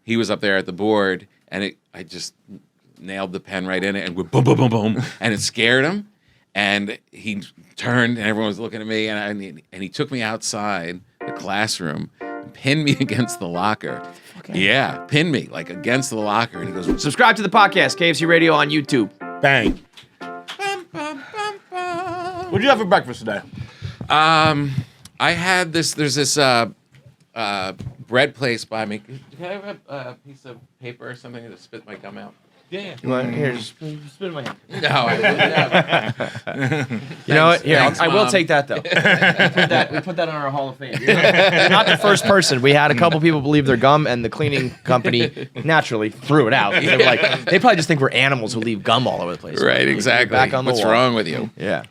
he was up there at the board, and I just nailed the pen right in it and went boom, boom, boom, boom, and it scared him. And he turned, and everyone was looking at me, and he took me outside the classroom, and pinned me against the locker. Okay. Yeah, pinned me like against the locker, and he goes, "Subscribe to the podcast, KFC Radio on YouTube." Bang. What'd you have for breakfast today? I had this. There's this bread place by me. Can I have a piece of paper or something to spit my gum out? Yeah. You want, here, just spit in my hand. No, I wouldn't. You know what? Here, Thanks, I will Mom. take that though. we put that on our Hall of Fame. You're not the first person. We had a couple people believe their gum, and the cleaning company naturally threw it out. They were like, they probably just think we're animals who leave gum all over the place. Right, exactly. Back on the What's wall. wrong with you? Yeah.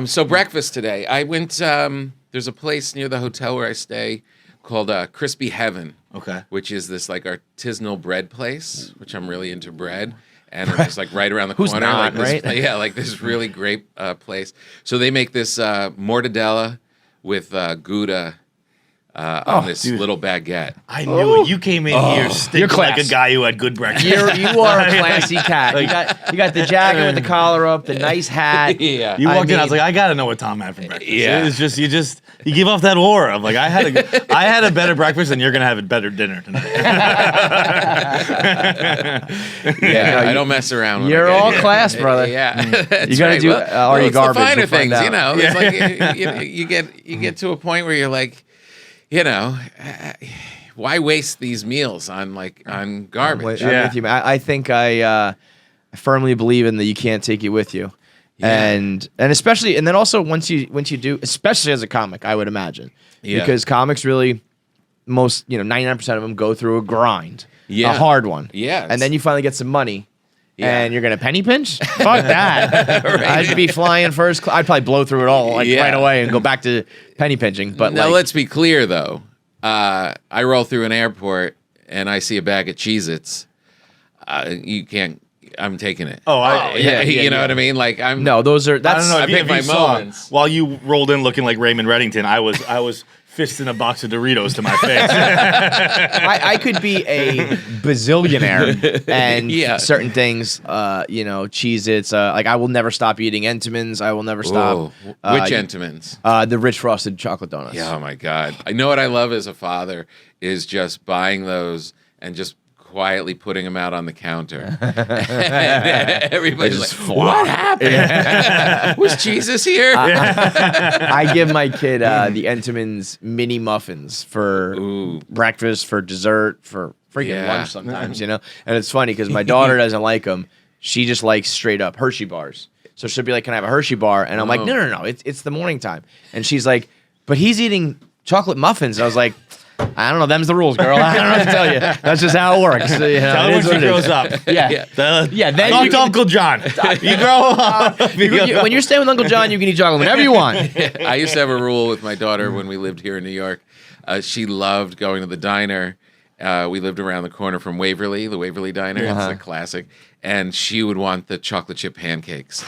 So breakfast today. I went. There's a place near the hotel where I stay called Crispy Heaven. Okay. Which is this like artisanal bread place, which I'm really into bread. And it's just like right around the corner. Who's not, like this, right? Yeah, like this really great place. So they make this mortadella with Gouda on this little baguette. I knew it. You came in here stinking like a guy who had good breakfast. You are a classy cat. You got the jacket with the collar up, the nice hat. Yeah. You walked in, I was like, I gotta know what Tom had for breakfast. Yeah. It's just you give off that aura of like I had a better breakfast and you're gonna have a better dinner tonight. Yeah, I don't mess around. You're all class, brother. Yeah, You gotta do Are You it's the Garbage? finer We'll find things, out. you know. It's like you get to a point where you're like, you know, why waste these meals on garbage? I'm with you, man. I think I firmly believe in that you can't take it with you. Yeah. And especially, and then also once you do, especially as a comic, I would imagine, because comics really, 99% of them go through a grind, a hard one, and then you finally get some money, and you're gonna penny pinch. Fuck that! Right. I'd be flying first. I'd probably blow through it all right away and go back to penny pinching. But now let's be clear though. I roll through an airport and I see a bag of Cheez-Its. You can't. I'm taking it. You know what I mean? Like I'm. No, those are. I don't know I if you, pick my saw, moments. while you rolled in looking like Raymond Reddington, I was fisting a box of Doritos to my face. I could be a bazillionaire and certain things, Cheez-Its. Like I will never stop eating Entenmann's. I will never stop. Which Entenmann's? The rich frosted chocolate donuts. Yeah, oh my God. I know what I love as a father is just buying those and just quietly putting them out on the counter. And everybody's like, what happened? Was Jesus here? I give my kid the Entenmann's mini muffins for breakfast, for dessert, for freaking lunch sometimes, And it's funny because my daughter doesn't like them. She just likes straight up Hershey bars. So she'll be like, can I have a Hershey bar? And I'm like, no. It's the morning time. And she's like, but he's eating chocolate muffins. I was like, I don't know. Them's the rules, girl. I don't know what to tell you. That's just how it works. Tell her when she grows up. Yeah. Then talk to Uncle John. You grow up. When you're staying with Uncle John, you can eat chocolate whenever you want. I used to have a rule with my daughter when we lived here in New York. She loved going to the diner. We lived around the corner from Waverly, the Waverly Diner. It's a classic. And she would want the chocolate chip pancakes.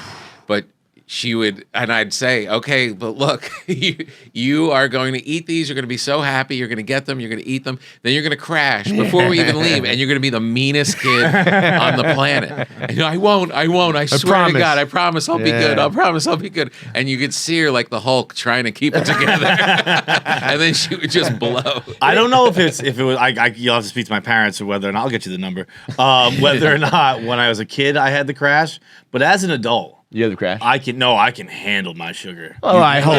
But she would, and I'd say, okay, but look, you are going to eat these. You're going to be so happy. You're going to get them. You're going to eat them. Then you're going to crash before we even leave, and you're going to be the meanest kid on the planet. And I won't. I swear to God, I promise I'll be good. I promise I'll be good. And you could see her like the Hulk trying to keep it together, and then she would just blow. I don't know if it was. You'll have to speak to my parents or whether, and I'll get you the number. Whether or not when I was a kid I had the crash, but as an adult. You have the crash? I can handle my sugar. Oh, I hope.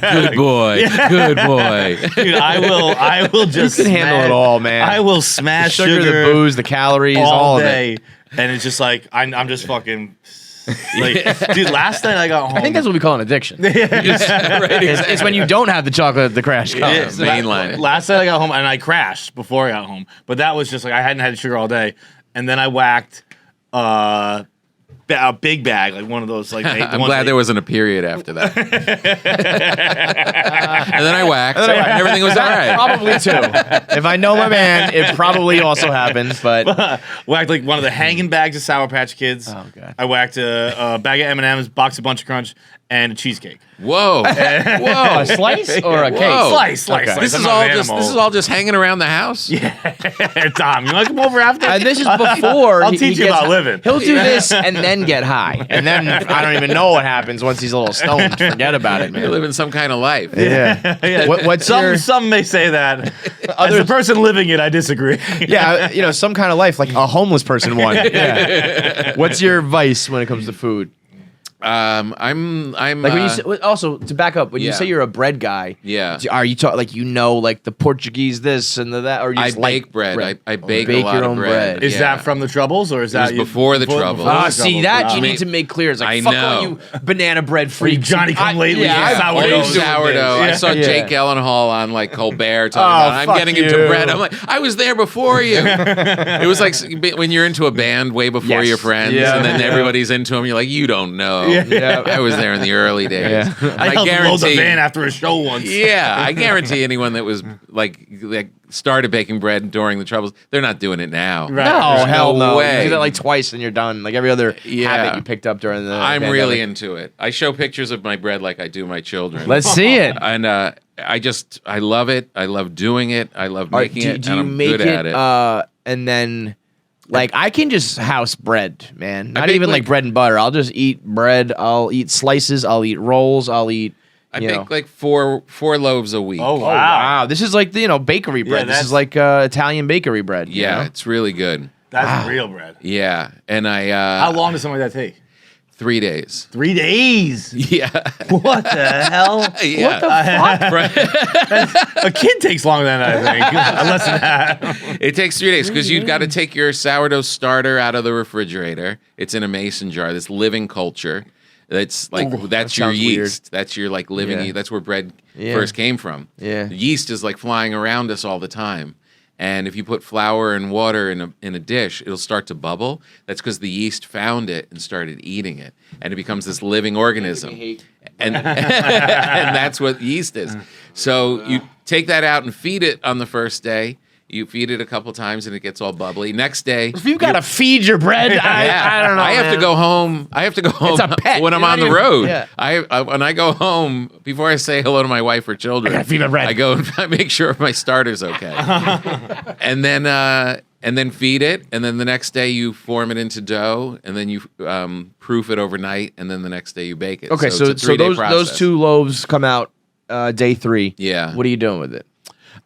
Good boy. Good boy. Dude, I will just You can handle it all, man. I will smash the sugar, the booze, the calories, all day. of it. And it's just like, I'm just fucking... Like, dude, last night I got home. I think that's what we call an addiction. It's when you don't have the chocolate, the crash comes. Mainline. Last night I got home and I crashed before I got home. But that was just like, I hadn't had sugar all day. And then I whacked... a big bag, like one of those. Like I'm glad there wasn't a period after that. And then I whacked, and everything was all right. Probably too. If I know my man, it probably also happened. But whacked like one of the hanging bags of Sour Patch Kids. Oh, God. I whacked a bag of M&Ms, box of Bunch of Crunch, and a cheesecake. Whoa! Whoa! a slice or a cake? Whoa. Slice. This I'm is not all an just animal. hanging around the house. Yeah, Tom, you want to come over after? And this is before I'll teach you about living. He'll do this and then get high, and then I don't even know what happens once he's a little stoned. Forget about it, You're man. living some kind of life. Yeah. Yeah. What's your? Some may say that. As a person living it, I disagree. Yeah, some kind of life, like a homeless person one. Yeah. What's your vice when it comes to food? I'm Like when you say, also to back up, when you yeah. say you're a bread guy, Yeah. are you talking like like the Portuguese this and that, or you I just bake like bread. I bake a bake lot your of own bread. bread. Is Yeah. that from the Troubles, or is that was before the Troubles. before the See Troubles? that you Wow. need to make clear. It's like I fuck know. all you banana bread freaks. Johnny come lately. Yeah, sourdough. Old always doing sourdough. this. I saw Yeah. Jake Gyllenhaal on like Colbert talking Oh, about I'm fuck getting into you. bread. I'm like, I was there before you. It was like when you're into a band way before Yes. your friends, Yeah. and then everybody's into them. You're like, you don't know. Yeah. I was there in the early days. Yeah. And I helped load the van after a show once. Yeah, I guarantee anyone that was like started baking bread during the Troubles, they're not doing it now. Right. No, There's hell no. way. You do that like twice and you're done. Like every other Yeah. habit you picked up during the I'm pandemic. really into it. I show pictures of my bread like I do my children. Let's see it. And I love it. I love doing it. I love All right, making it, do and you I'm make good at it. and then like I can just house bread, man. Not bake, even like like- bread and butter. I'll just eat bread. I'll eat slices. I'll eat rolls. I'll eat. I you know. bake like four loaves a week. Oh, Oh wow, this is like the bakery bread. This that's- is like Italian bakery bread. you yeah, know? it's really good. That's real bread. Yeah, and How long does something like that take? 3 days. 3 days. Yeah, What the hell? yeah. What the fuck? A kid takes longer than I think. Less than that. It takes 3 days because you've got to take your sourdough starter out of the refrigerator. It's in a mason jar. This living culture. That's like Oh, that's that your sounds yeast. weird. That's your like living. Yeah. That's where bread Yeah. first came from. Yeah. The yeast is like flying around us all the time. And if you put flour and water in a dish, it'll start to bubble. That's because the yeast found it and started eating it, and it becomes this living organism. And and that's what yeast is. So you take that out and feed it on the first day. You feed it a couple times and it gets all bubbly. Next day, If you gotta feed your bread, I don't know. I have to man. go home. I have to go home It's a pet. when I'm You're on not the even- road. yeah. I when I go home before I say hello to my wife or children. I gotta feed my bread. I go and I make sure my starter's okay, and then feed it. And then the next day you form it into dough, and then you proof it overnight, and then the next day you bake it. Okay, it's so a 3-day those process. 2 loaves come out day 3. Yeah. What are you doing with it?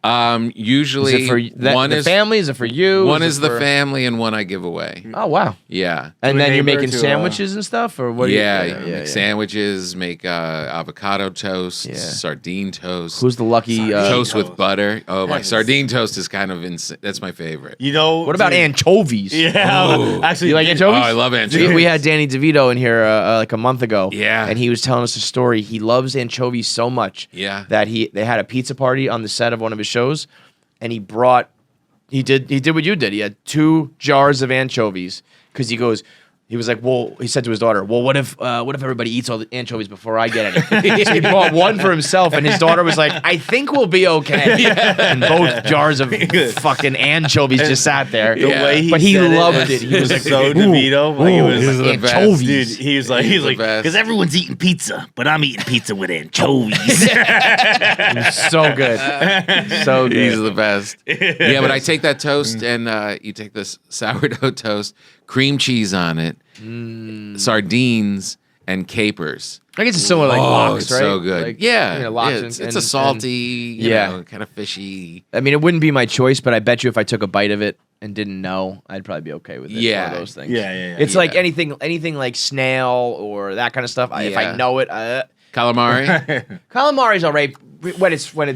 Is Usually it for one the is family? Is it for you? one Is is it the for- family, and one I give away. Oh wow! Yeah. And To a then you're neighbor, making to a- sandwiches and stuff, or what? Yeah, Are you you, make sandwiches, make avocado toast, Yeah. sardine toast, Who's the lucky? toast with toast. butter. Oh, my Yes. sardine toast is kind of insane. That's my favorite. You know. What about dude, anchovies? Yeah. Ooh. Actually, You like Oh, anchovies? I love We anchovies. had Danny DeVito in here like a month ago. Yeah. and he was telling us a story. He loves anchovies so much. Yeah. that they had a pizza party on the set of one of his shows, and he did what you did. He had 2 jars of anchovies because he was like, well, he said to his daughter, well, what if everybody eats all the anchovies before I get any? So he bought one for himself, and his daughter was like, I think we'll be okay. And both jars of fucking anchovies just sat there. The Yeah. way he But he said loved was it. He was like, so ooh, DeVito. Like, it was This is like, the best. anchovies. dude, he's like, the best. because everyone's eating pizza, but I'm eating pizza with anchovies. so good. So good. These are the best. Yeah, but I take that toast and you take this sourdough toast, cream cheese on it, sardines, and capers. I guess it's similar like Oh, lox, it's right? so good. Like, Yeah, you know, lox yeah, and- it's a and- salty, yeah. kind of fishy. I mean, it wouldn't be my choice, but I bet you if I took a bite of it and didn't know, I'd probably be okay with it. It's one Yeah. of those things. Yeah. It's like Yeah. anything like snail or that kind of stuff. If I Yeah. know it, Calamari, calamari's all right when it's real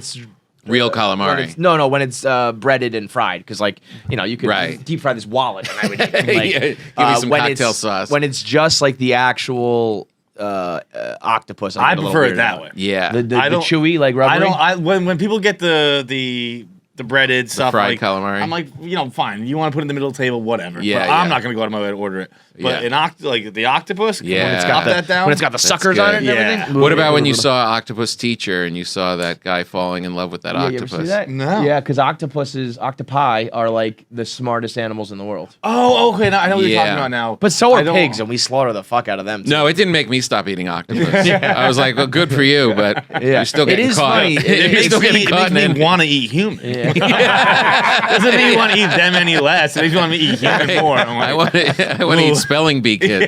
when calamari. it's, when it's breaded and fried because you could Right. deep fry this wallet and I would eat it. Like, Yeah, give me some when cocktail it's- sauce. when it's just like the actual octopus. I I'm a little prefer it weirded that out. way. Yeah, The I don't- chewy like rubbery. when people get the the breaded stuff, fried like calamari. I'm like, fine. You want to put it in the middle of the table, whatever. Yeah, but I'm yeah. not gonna go out of my way to order it. But Yeah. like the octopus, Yeah. when it's got that down, when it's got the suckers on it and good. everything. Yeah. What about when you saw Octopus Teacher and you saw that guy falling in love with that Yeah, you octopus? ever see that? No. Yeah, because octopi are like the smartest animals in the world. Oh, okay. Now I know what you're talking Yeah. about now. But so I are don't- pigs, and we slaughter the fuck out of them. Too. No, it didn't make me stop eating octopus. I was like, well, good for you, but you're still It getting is caught. funny. You're still getting caught It in makes me want to eat human. Yeah. Doesn't make me want to eat them any less. It makes me want to eat human more. I'm like, I want to eat spelling bee kids.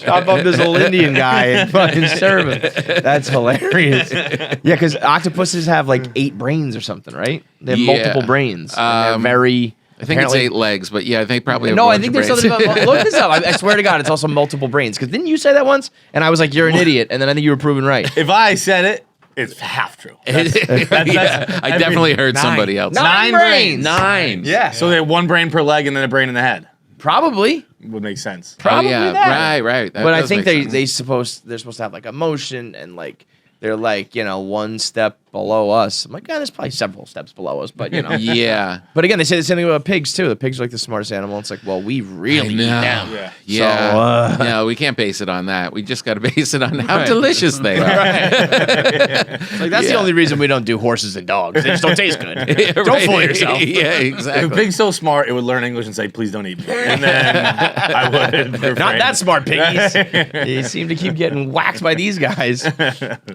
Chop up this old Indian guy and fucking serve him. That's hilarious. Yeah, because octopuses have like 8 brains or something, right? They have Yeah. multiple brains. And they're very. I think it's apparently- 8 legs, but yeah, they probably have No, a I bunch think of there's brains. something about. Look this up. I swear to God, it's also multiple brains. Because didn't you say that once? And I was like, you're an idiot. And then I think you were proven right. if I said it, it's half true. Yeah, I definitely heard somebody else. 9 brains. 9. Yeah. So they have 1 brain per leg and then a brain in the head. Probably. Would make sense. Probably yeah, that. right. That But I does think make they're sense. supposed to have like emotion and like they're like, one step below us. I'm like, there's probably several steps below us, but Yeah. But again, they say the same thing about pigs too. The pigs are like the smartest animal. It's like, well, we really eat know. them. Yeah. Yeah. So, No, we can't base it on that. We just got to base it on how delicious they are. It's like that's the Yeah. only reason we don't do horses and dogs. They just don't taste good. Don't Right. fool yourself. Yeah, If a exactly. pig's so smart, it would learn English and say, "Please don't eat me," and then I would. Not refrain. that smart, piggies. You seem to keep getting whacked by these guys.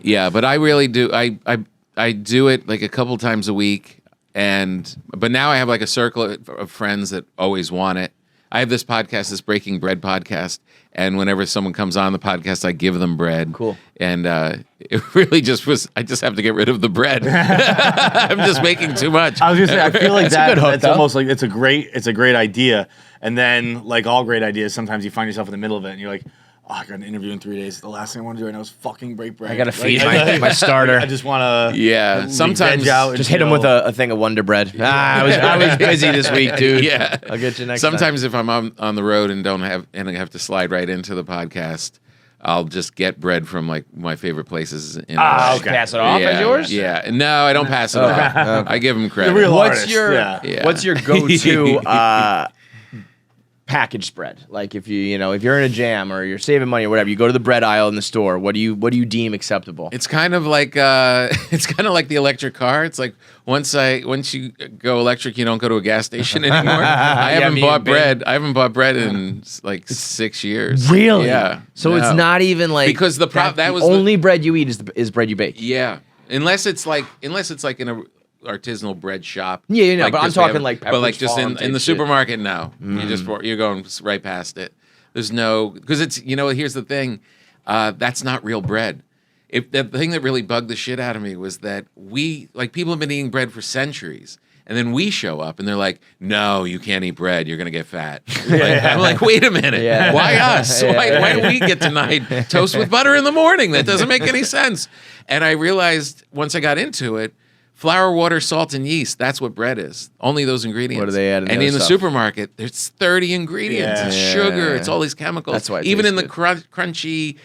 Yeah, but I really do. I do it like a couple times a week, but now I have like a circle of friends that always want it. I have this podcast, this Breaking Bread podcast, and whenever someone comes on the podcast, I give them bread. Cool. And it really just was. I just have to get rid of the bread. I'm just making too much. I was gonna say, I feel like good hook, that's though. almost like it's a great idea. And then, like all great ideas, sometimes you find yourself in the middle of it, and you're like, "Oh, I got an interview in 3 days. The last thing I want to do right now is fucking break bread. I gotta Like, feed I- my starter. I just want to. Yeah, sometimes- Just hit him with a thing of Wonder Bread. I was busy this week, dude. Yeah. I'll get you next time. Sometimes if I'm on the road and I have to slide right into the podcast, I'll just get bread from like my favorite places. In Okay. Pass it off as yours? Yeah. No, I don't pass it off. I give them credit. The real What's artist, your yeah. What's your go-to packaged bread? Like if if you're in a jam or you're saving money or whatever, you go to the bread aisle in the store. What do you deem acceptable? It's kind of like the electric car. It's like once you go electric, you don't go to a gas station anymore. I haven't bought bread in like 6 years. Really? Yeah. So No. it's not even like Because the only bread you eat is bread you bake. Yeah, unless it's like in a artisanal bread shop. Yeah, but I'm just we talking have- like but like Pepperidge just Farm in type the shit. supermarket. No, you're going right past it. There's no because it's here's the thing, that's not real bread. If the thing that really bugged the shit out of me was that people have been eating bread for centuries. And then we show up and they're like, no, you can't eat bread. You're going to get fat. I'm like, wait a minute. Yeah. Why us? Yeah. Why do we get denied toast with butter in the morning? That doesn't make any sense. And I realized once I got into it, flour, water, salt, and yeast. That's what bread is. Only those ingredients. What do they add in the And other in the stuff? supermarket, there's 30 ingredients. Yeah. It's Yeah. sugar. It's all these chemicals. That's why it even tastes in the good. crunchy,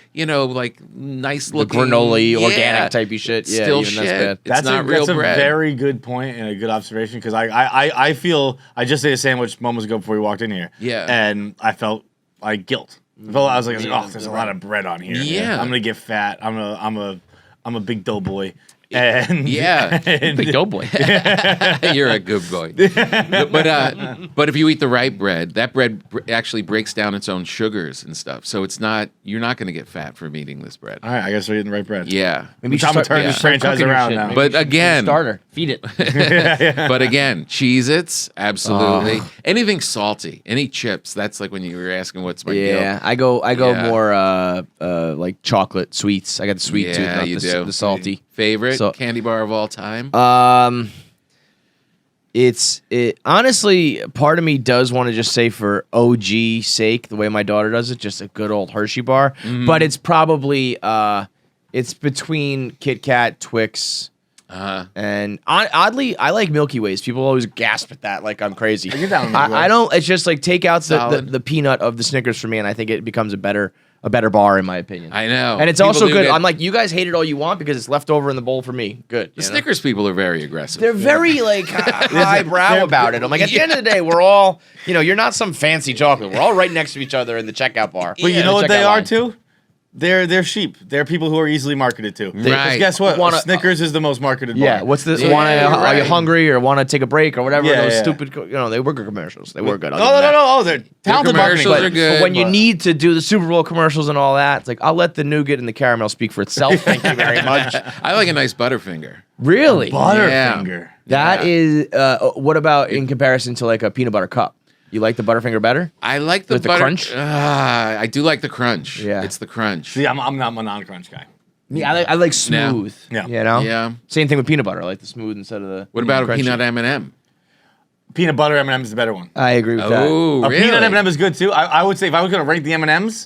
like nice The looking granola, yeah, organic type of shit. it's Yeah, still even shit. that's bad. It's not real that's bread. a very good point and a good observation because I feel I just ate a sandwich moments ago before we walked in here. Yeah. And I felt like guilt. I was like, oh, there's a lot of bread on here. Yeah. I'm gonna get fat. I'm a big doughboy. And Yeah. Big doughboy. You're a good boy. But if you eat the right bread, that bread actually breaks down its own sugars and stuff. So you're not going to get fat from eating this bread. all right, I guess we're eating the right bread. Yeah. Maybe you I'm should gonna start- turn this start franchise cooking your around shit. now. Maybe But you should again- starter. Feed it. But again, Cheez-Its, absolutely. Anything salty, any chips. That's like when you were asking what's my Yeah, deal. I go Yeah. more like chocolate sweets. I got the sweet tooth, Yeah, not you the, do. the salty. Favorite So- candy bar of all time? It honestly, part of me does want to just say for OG sake, the way my daughter does it, just a good old Hershey bar. But it's probably it's between Kit Kat, Twix, and oddly, I like Milky Ways. People always gasp at that like I'm crazy. get down with Milky Way. I don't. It's just like take out Solid. the peanut of the Snickers for me, and I think it becomes a better a better bar in my opinion. I know. And it's People also do good. get- I'm like, you guys hate it all you want because it's left over in the bowl for me. Good. The Snickers people are very aggressive. They're very like highbrow about it. I'm like, at the end of the day, we're all, you're not some fancy chocolate. We're all right next to each other in the checkout bar. But you know what Checkout they are line. too? They're sheep. They're people who are easily marketed to. 'Cause Right. guess what? Wanna- Snickers is the most marketed bar. Yeah, what's this? Yeah, Are you right. hungry or want to take a break or whatever? Yeah, those yeah. stupid, they were good commercials. They were good. No, oh, they're talented commercials marketing. are good. But when you but- need to do the Super Bowl commercials and all that, it's like, I'll let the nougat and the caramel speak for itself. Thank you very much. I like a nice Butterfinger. Really? Butterfinger. That Yeah. is, what about in comparison to like a peanut butter cup? You like the Butterfinger better? I like the With the butter. crunch? I do like the crunch. Yeah. It's the crunch. See, I'm not a non-crunch guy. Yeah, I like smooth. Yeah. You know? Yeah. Same thing with peanut butter. I like the smooth instead of the What about a crunchy. peanut M&M? Peanut butter M&M is the better one. I agree with that. Oh, A really? peanut M&M is good too. I would say if I was going to rank the M&Ms,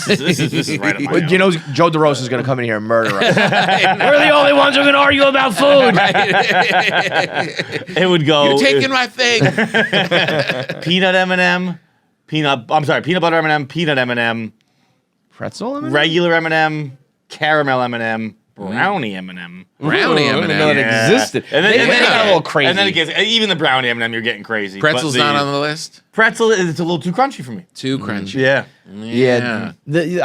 this is right up my But alley. you know, Joe DeRosa is going to come in here and murder us. We're the only ones who can argue about food. It would go You're taking my thing. peanut M&M, peanut butter M&M, peanut M&M, Pretzel? regular M&M, caramel M&M, brownie M&M. Brownie Ooh, I didn't M&M. know that Yeah. existed. And then, They and then got it a gets- little crazy. And then it gets even the brownie M&M. You're getting crazy. Pretzel's But not on the list. pretzel. It's a little too crunchy for me. Too crunchy. Yeah. Yeah,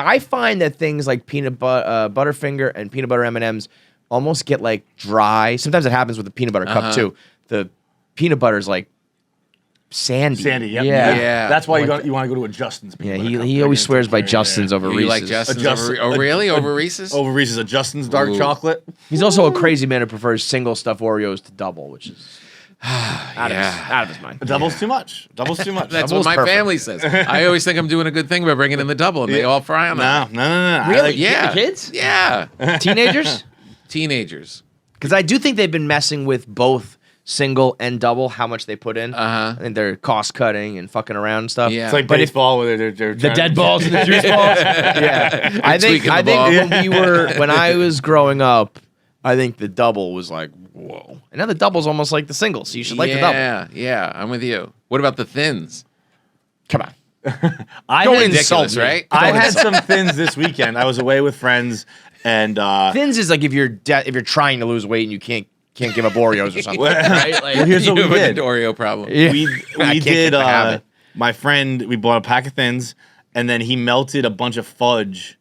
I find that things like Butterfinger and peanut butter M&Ms almost get like dry. Sometimes it happens with the peanut butter cup too. The peanut butter's like sandy. Sandy. Yep. Yeah. Yeah. That's why Like you want to go to a Justin's. Yeah, peanut butter cup. he They're always gonna swears take by care of Justin's over You Reese's. like Justin's Just- over? Oh, really? Over Reese's? Over Reese's, a Justin's dark Ooh. chocolate. He's also a crazy man who prefers single stuffed Oreos to double, which is out of his mind. A double's too much. Double's too much. That's Double's what my perfect. family says. I always think I'm doing a good thing by bringing in the double, and they all fry on no, that. no, no, no. I Really? like- Yeah. Kids? Yeah. Teenagers? Teenagers. Because I do think they've been messing with both single and double, how much they put in. Uh-huh. I think they're cost cutting and fucking around and stuff. Yeah. It's like But if- baseball where they're The trying dead to- balls and the juice balls. Yeah, I think tweaking the ball. when I was growing up, I think the double was like whoa, and now the double's almost like the single. So you should like the double. Yeah, yeah. I'm with you. What about the thins? Come on, I Don't had, insult Ridiculous, me. right? I had some thins this weekend. I was away with friends, and thins is like if you're trying to lose weight and you can't give up Oreos or something, Well, right? Like, well, here's what You we have an did. Oreo problem. yeah. We I can't did. get the habit. My friend, we bought a pack of thins, and then he melted a bunch of fudge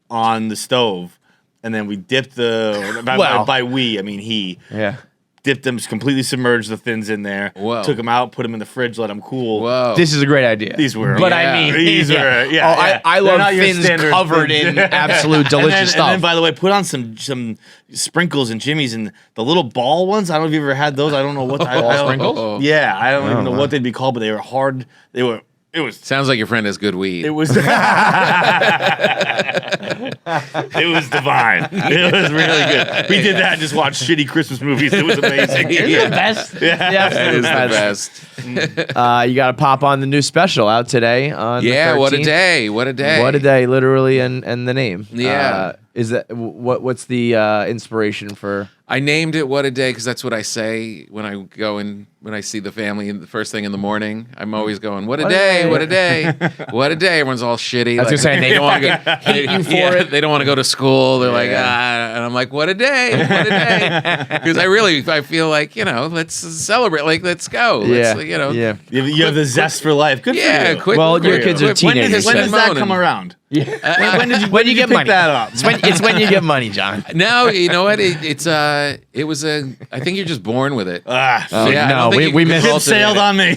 on the stove, and then we dipped the. By we, I mean he. Yeah. Dipped them, completely submerged the thins in there. Whoa. Took them out, put them in the fridge, let them cool. Whoa. This is a great idea. These were, but yeah. I mean, These yeah. were, yeah. Oh, yeah. I They're love not your thins standard covered thins. in absolute delicious stuff. And then, by the way, put on some sprinkles and jimmies and the little ball ones. I don't know if you ever had those. I don't know what. I don't- sprinkles? Yeah, I don't even know what they'd be called, but they were hard. They were. It was. Sounds like your friend has good weed. It was. It was divine. It was really good. We did that and just watched shitty Christmas movies. It was amazing. You're the best. Yeah. The That absolute is the best. best. You got to pop on the new special out today on the Yeah, what a 13th. day. What a day. What a day, literally, and the name. Yeah. Is that what's the inspiration for? I named it What a Day because that's what I say when I go in, when I see the family the first thing in the morning. I'm always going, what a day, what a day, what a day. Everyone's all shitty. I was gonna say, they don't want to hate you for it. They don't want to go to school. They're like, and I'm like, what a day, what a day. Because I feel like, let's celebrate. Like, let's go. Let's, yeah. You have the zest for life. Good Yeah, for you. quit. Well, your quit- kids are quit- teenagers. When does that moaning. come around? Yeah. When did you? When you get pick money. that up? It's when you get money, John. No, you know what? It was I think you're just born with it. Ah, Oh, Yeah, I no, don't think we you can missed. ship cultivate sailed it. on me.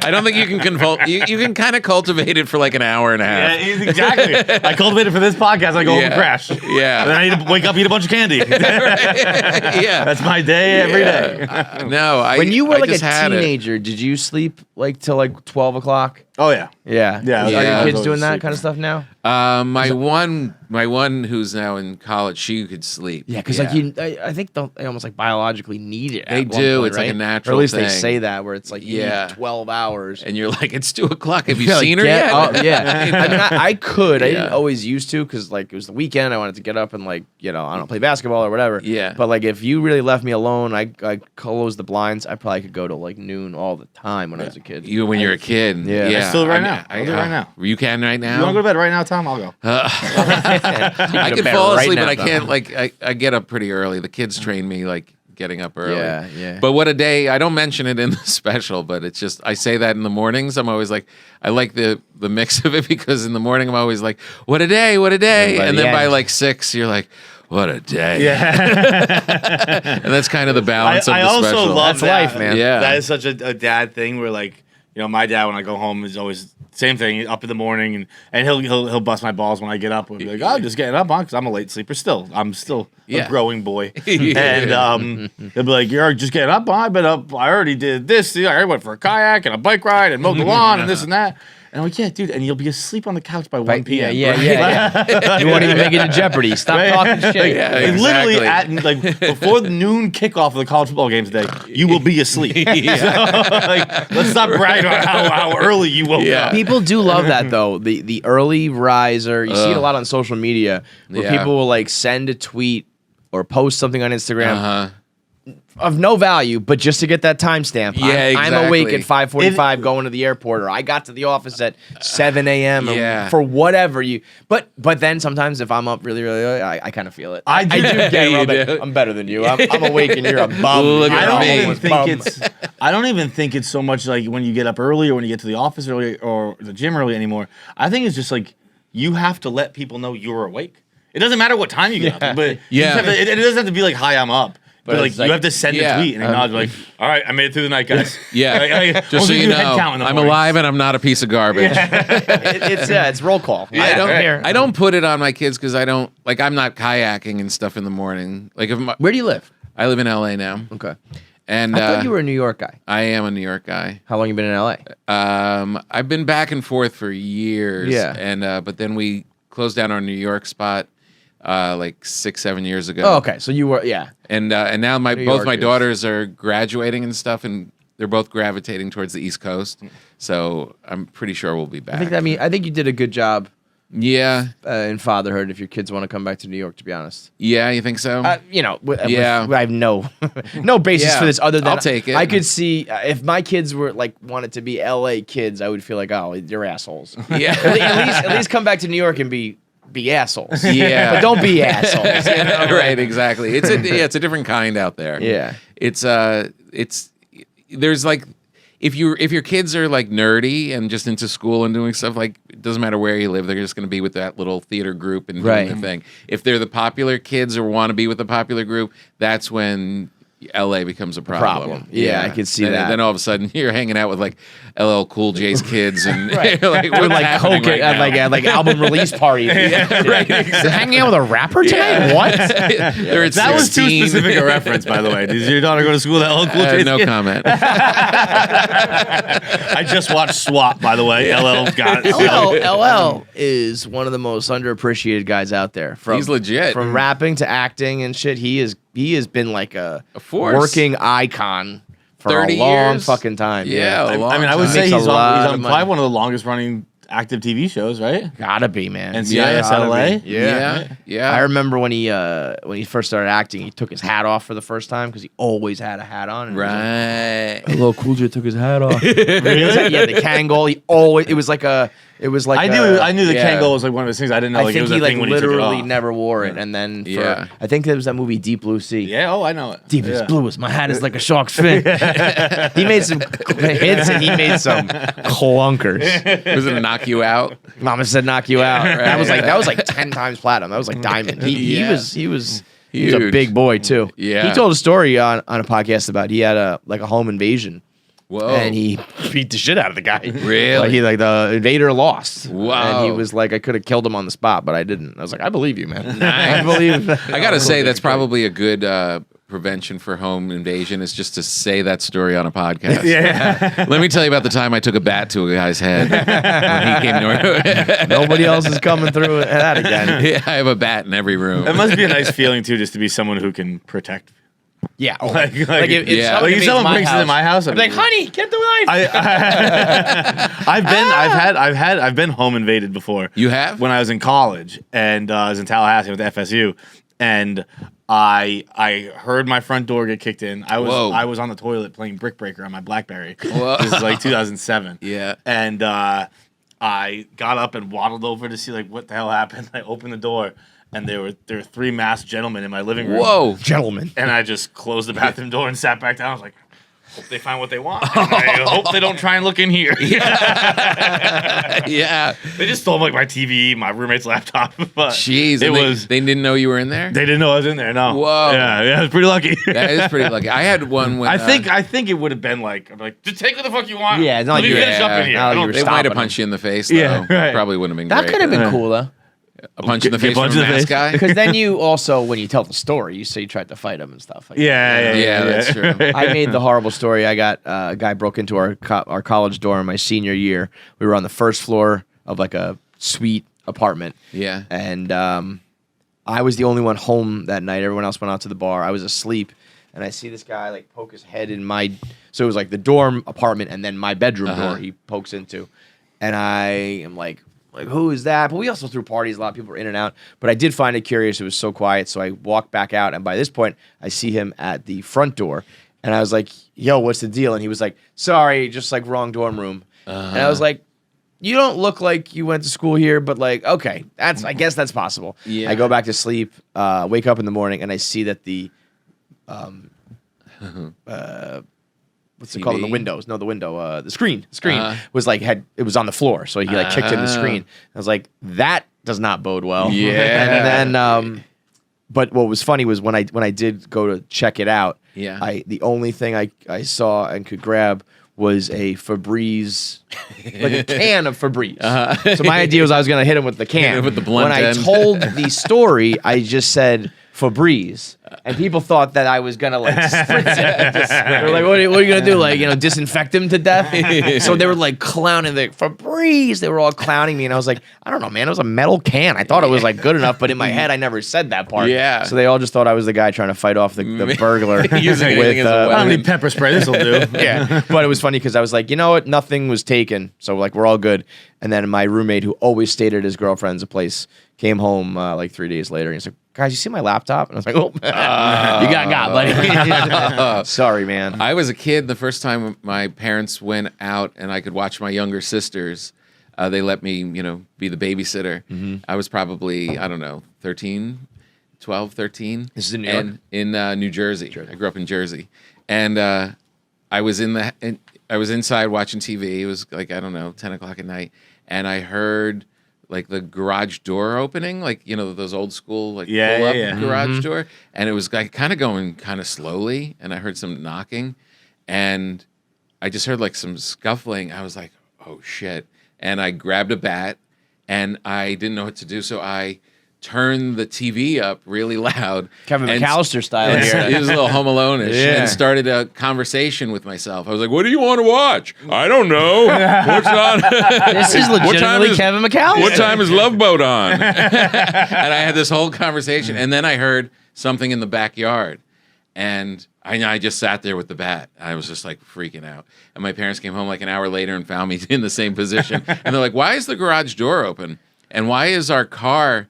I don't think you can you can kind of cultivate it for like an hour and a half. Yeah, exactly. I cultivated for this podcast. I go home and crash. Yeah. And then I need to wake up, eat a bunch of candy. Yeah. That's my day every day. When you were I like a just had it. teenager, did you sleep like till like 12 o'clock? Oh yeah. Yeah. Yeah, Are yeah, I your was kids always doing that sleeping. kind of stuff now? My one who's now in college, she could sleep. Yeah, because I think they almost like biologically need it. They at one do. point, It's like a right? natural Or at least they thing. say that, where it's like you Yeah. need 12 hours. And you're like, it's 2:00. Have you Yeah, like, seen her get yet? up- yeah. I mean, I could. I Yeah. didn't always used to because like it was the weekend. I wanted to get up and like I don't know, play basketball or whatever. Yeah. But like if you really left me alone, I closed the blinds. I probably could go to like noon all the time when I was a kid. You when you're a kid. Yeah. Yeah. I still right now. I'll do it right now. You can right now. You want to go to bed right now, Tom? I'll go. I can bed fall right asleep, now, but I though. can't. Like I get up pretty early. The kids train me like getting up early. Yeah. But what a day! I don't mention it in the special, but it's just I say that in the mornings. I'm always like, I like the mix of it because in the morning I'm always like, what a day, what a day, by and the then by end. like 6, you're like, what a day. Yeah. And that's kind of the balance of I the also special. love That's life, that. man. Yeah. That is such a dad thing where like, my dad when I go home is always same thing, up in the morning and he'll bust my balls when I get up. We'll be like, oh, I'm just getting up on because I'm a late sleeper still. I'm still a growing boy. And he'll be like, you're just getting up on. I've been up. I already did this. I went for a kayak and a bike ride and mowed the lawn and this and that. And I'm like, yeah, dude, and you'll be asleep on the couch by 1 p.m. Yeah. You won't even make it to Jeopardy. Stop talking shit. Yeah, Like, literally exactly. at before the noon kickoff of the college football game today, you will be asleep. Let's stop bragging about how early you woke Yeah. up. People do love that though. The early riser. You see it a lot on social media where Yeah. people will like send a tweet or post something on Instagram Uh-huh. of no value, but just to get that timestamp. Yeah, I'm awake at exactly. 5:45 going to the airport, or I got to the office at 7 a.m. or Yeah. for whatever you. But then sometimes if I'm up really early, I kind of feel it. I do. do get You a little bit. do. I'm better than you. I'm awake and you're a bum. Look You're at a me. homeless bum. I don't even think it's so much like when you get up early or when you get to the office early or the gym early anymore. I think it's just like you have to let people know you're awake. It doesn't matter what time you get up, but you just have to, it doesn't have to be like, hi, I'm up. But like, it's you like- have to send a tweet and acknowledge, like, all right, I made it through the night, guys. Yeah. Just so you know, I'm alive and I'm not a piece of garbage. It's roll call. I don't put it on my kids because I don't like. I'm not kayaking and stuff in the morning. Like if Where do you live? I live in LA now, Okay. and I thought you were a New York guy. I am a New York guy. How long you been in LA? I've been back and forth for years. Yeah. And but then we closed down our New York spot like 6-7 years ago. Oh, okay. So you were, And now New both my Yorkers. daughters are graduating and stuff, and they're both gravitating towards the East Coast. So I'm pretty sure we'll be back. I think you did a good job Yeah. in fatherhood if your kids want to come back to New York, to be honest. Yeah, you think so? Yeah. I have no basis Yeah. for this other than I'll take it. I could see if my kids were like wanted to be LA kids, I would feel like, oh, you're assholes. yeah. at least come back to New York and be assholes. Yeah. But don't be assholes. You know? Right, exactly. It's a different kind out there. Yeah. It's there's like if your kids are like nerdy and just into school and doing stuff, like it doesn't matter where you live, they're just going to be with that little theater group and doing Right. the thing. If they're the popular kids or want to be with the popular group, that's when LA becomes a problem. Yeah, I could see that. Then all of a sudden you're hanging out with like LL Cool J's kids and Right. you're like, With what's like happening coke right at now? like album release party. Right, They're hanging out with a rapper tonight? What? They're at That was too 16. specific a reference, by the way. Did your daughter go to school at LL Cool J's? No comment. I just watched SWAT, by the way. LL got it. LL is one of the most underappreciated guys out there. He's legit. From rapping to acting and shit. He has been like a force. working icon for 30 a long years. fucking time. Yeah, a long I mean, I would time. say Makes a he's lot on of money. probably one of the longest running active TV shows, right? Gotta be, man. NCIS Gotta LA? be. Yeah. Yeah. I remember when he first started acting, he took his hat off for the first time because he always had a hat on. And Right. Hello, Cool J took his hat off. Really? Yeah, the Kangol. He always. It was like. I knew the yeah. Kangol was like one of his things. I didn't know I like it think was he a like thing when he took it literally off. never wore it, and then Yeah. I think there was that movie Deep Blue Sea. Yeah, I know it. Deep as Yeah. blue as my hat is like a shark's fin. He made some hits and he made some clunkers. Was it a knock you out? Mama said knock you out. That was like 10 times platinum. That was like diamond. He Yeah. was a Huge. big boy too. Yeah. He told a story on a podcast about he had a home invasion. Whoa. And he beat the shit out of the guy. Really? Like the invader lost. Wow. And he was like, I could have killed him on the spot, but I didn't. I was like, I believe you, man. Nice. I believe. I gotta say that's probably a good prevention for home invasion is just to say that story on a podcast. Yeah. Let me tell you about the time I took a bat to a guy's head when he came north. Nobody else is coming through that again. Yeah, I have a bat in every room. It must be a nice feeling too, just to be someone who can protect. Yeah. Like if Yeah. someone Like if invades someone my breaks house, into my house, I'm like, honey, get the knife. I've been home invaded before. You have? When I was in college and I was in Tallahassee with FSU, and I heard my front door get kicked in. I was on the toilet playing Brick Breaker on my BlackBerry. Whoa. This is like 2007. Yeah. And I got up and waddled over to see like what the hell happened. I opened the door, and there were 3 masked gentlemen in my living room. Whoa, gentlemen! And I just closed the bathroom door and sat back down. I was like, hope they find what they want. I hope they don't try and look in here. Yeah. They just stole like my TV, my roommate's laptop. But Jeez, they didn't know you were in there? They didn't know I was in there. No. Whoa. Yeah, I was pretty lucky. That is pretty lucky. I had one when I think it would have been like, I'm like, just take what the fuck you want. Yeah, it's not Let like me you- finish up in here. not like I you don't- were they might stopping have them. punched you in the face, though. Yeah, right. Probably wouldn't have been That great. could have been cool though, A punch in the Get face from a punch in the mask face. guy? because then you also, when you tell the story, you say you tried to fight him and stuff. Like Yeah, that's true. I made the horrible story. I got a guy broke into our college dorm my senior year. We were on the first floor of like a suite apartment. Yeah. And I was the only one home that night. Everyone else went out to the bar. I was asleep, and I see this guy like poke his head in my. So it was like the dorm apartment and then my bedroom door. He pokes into, and I am like, who is that? But we also threw parties. A lot of people were in and out. But I did find it curious. It was so quiet. So I walked back out, and by this point, I see him at the front door, and I was like, "Yo, what's the deal?" And he was like, "Sorry, just like wrong dorm room." And I was like, you don't look like you went to school here, but like, okay, I guess that's possible. Yeah. I go back to sleep, wake up in the morning, and I see that the, what's it called? The TV? windows? No, the window. The screen was like it was on the floor, so he like kicked in the screen. I was like, that does not bode well. Yeah. And then, but what was funny was when I did go to check it out. Yeah. The only thing I saw and could grab was a Febreze, like a can of Febreze. So my idea was I was going to hit him with the can. With the blunt when I end. told the story, I just said Febreze, and people thought that I was going to like spritz it. They were like, what are you going to do? Like, disinfect him to death? So they were like clowning the Febreze. They were all clowning me, and I was like, I don't know, man. It was a metal can. I thought it was like good enough, but in my head, I never said that part. Yeah. So they all just thought I was the guy trying to fight off the burglar. Using anything as a I weapon. don't need pepper spray. This will do. Yeah, but it was funny because I was like, you know what? Nothing was taken, so like we're all good. And then my roommate, who always stayed at his girlfriend's place, came home like 3 days later. And he's like, "Guys, you see my laptop?" And I was like, "Oh, you got, buddy." Sorry, man. I was a kid the first time my parents went out and I could watch my younger sisters. They let me, be the babysitter. I was probably, I don't know, 12, 13. This is in New York? And in New Jersey. I grew up in Jersey. And I was I was inside watching TV. It was like, I don't know, 10 o'clock at night. And I heard like the garage door opening, like, those old school, like pull up garage door. And it was like kind of going kind of slowly. And I heard some knocking and I just heard like some scuffling. I was like, oh shit. And I grabbed a bat and I didn't know what to do. So I turned the TV up really loud. Kevin and- McAllister style and here. It was a little Home Alone-ish, Yeah. and started a conversation with myself. I was like, "What do you want to watch? I don't know. What's on? This is legitimately Kevin McAllister. What time is Love Boat on?" And I had this whole conversation, and then I heard something in the backyard, and I just sat there with the bat. I was just like freaking out. And my parents came home like an hour later and found me in the same position. And they're like, "Why is the garage door open? And why is our car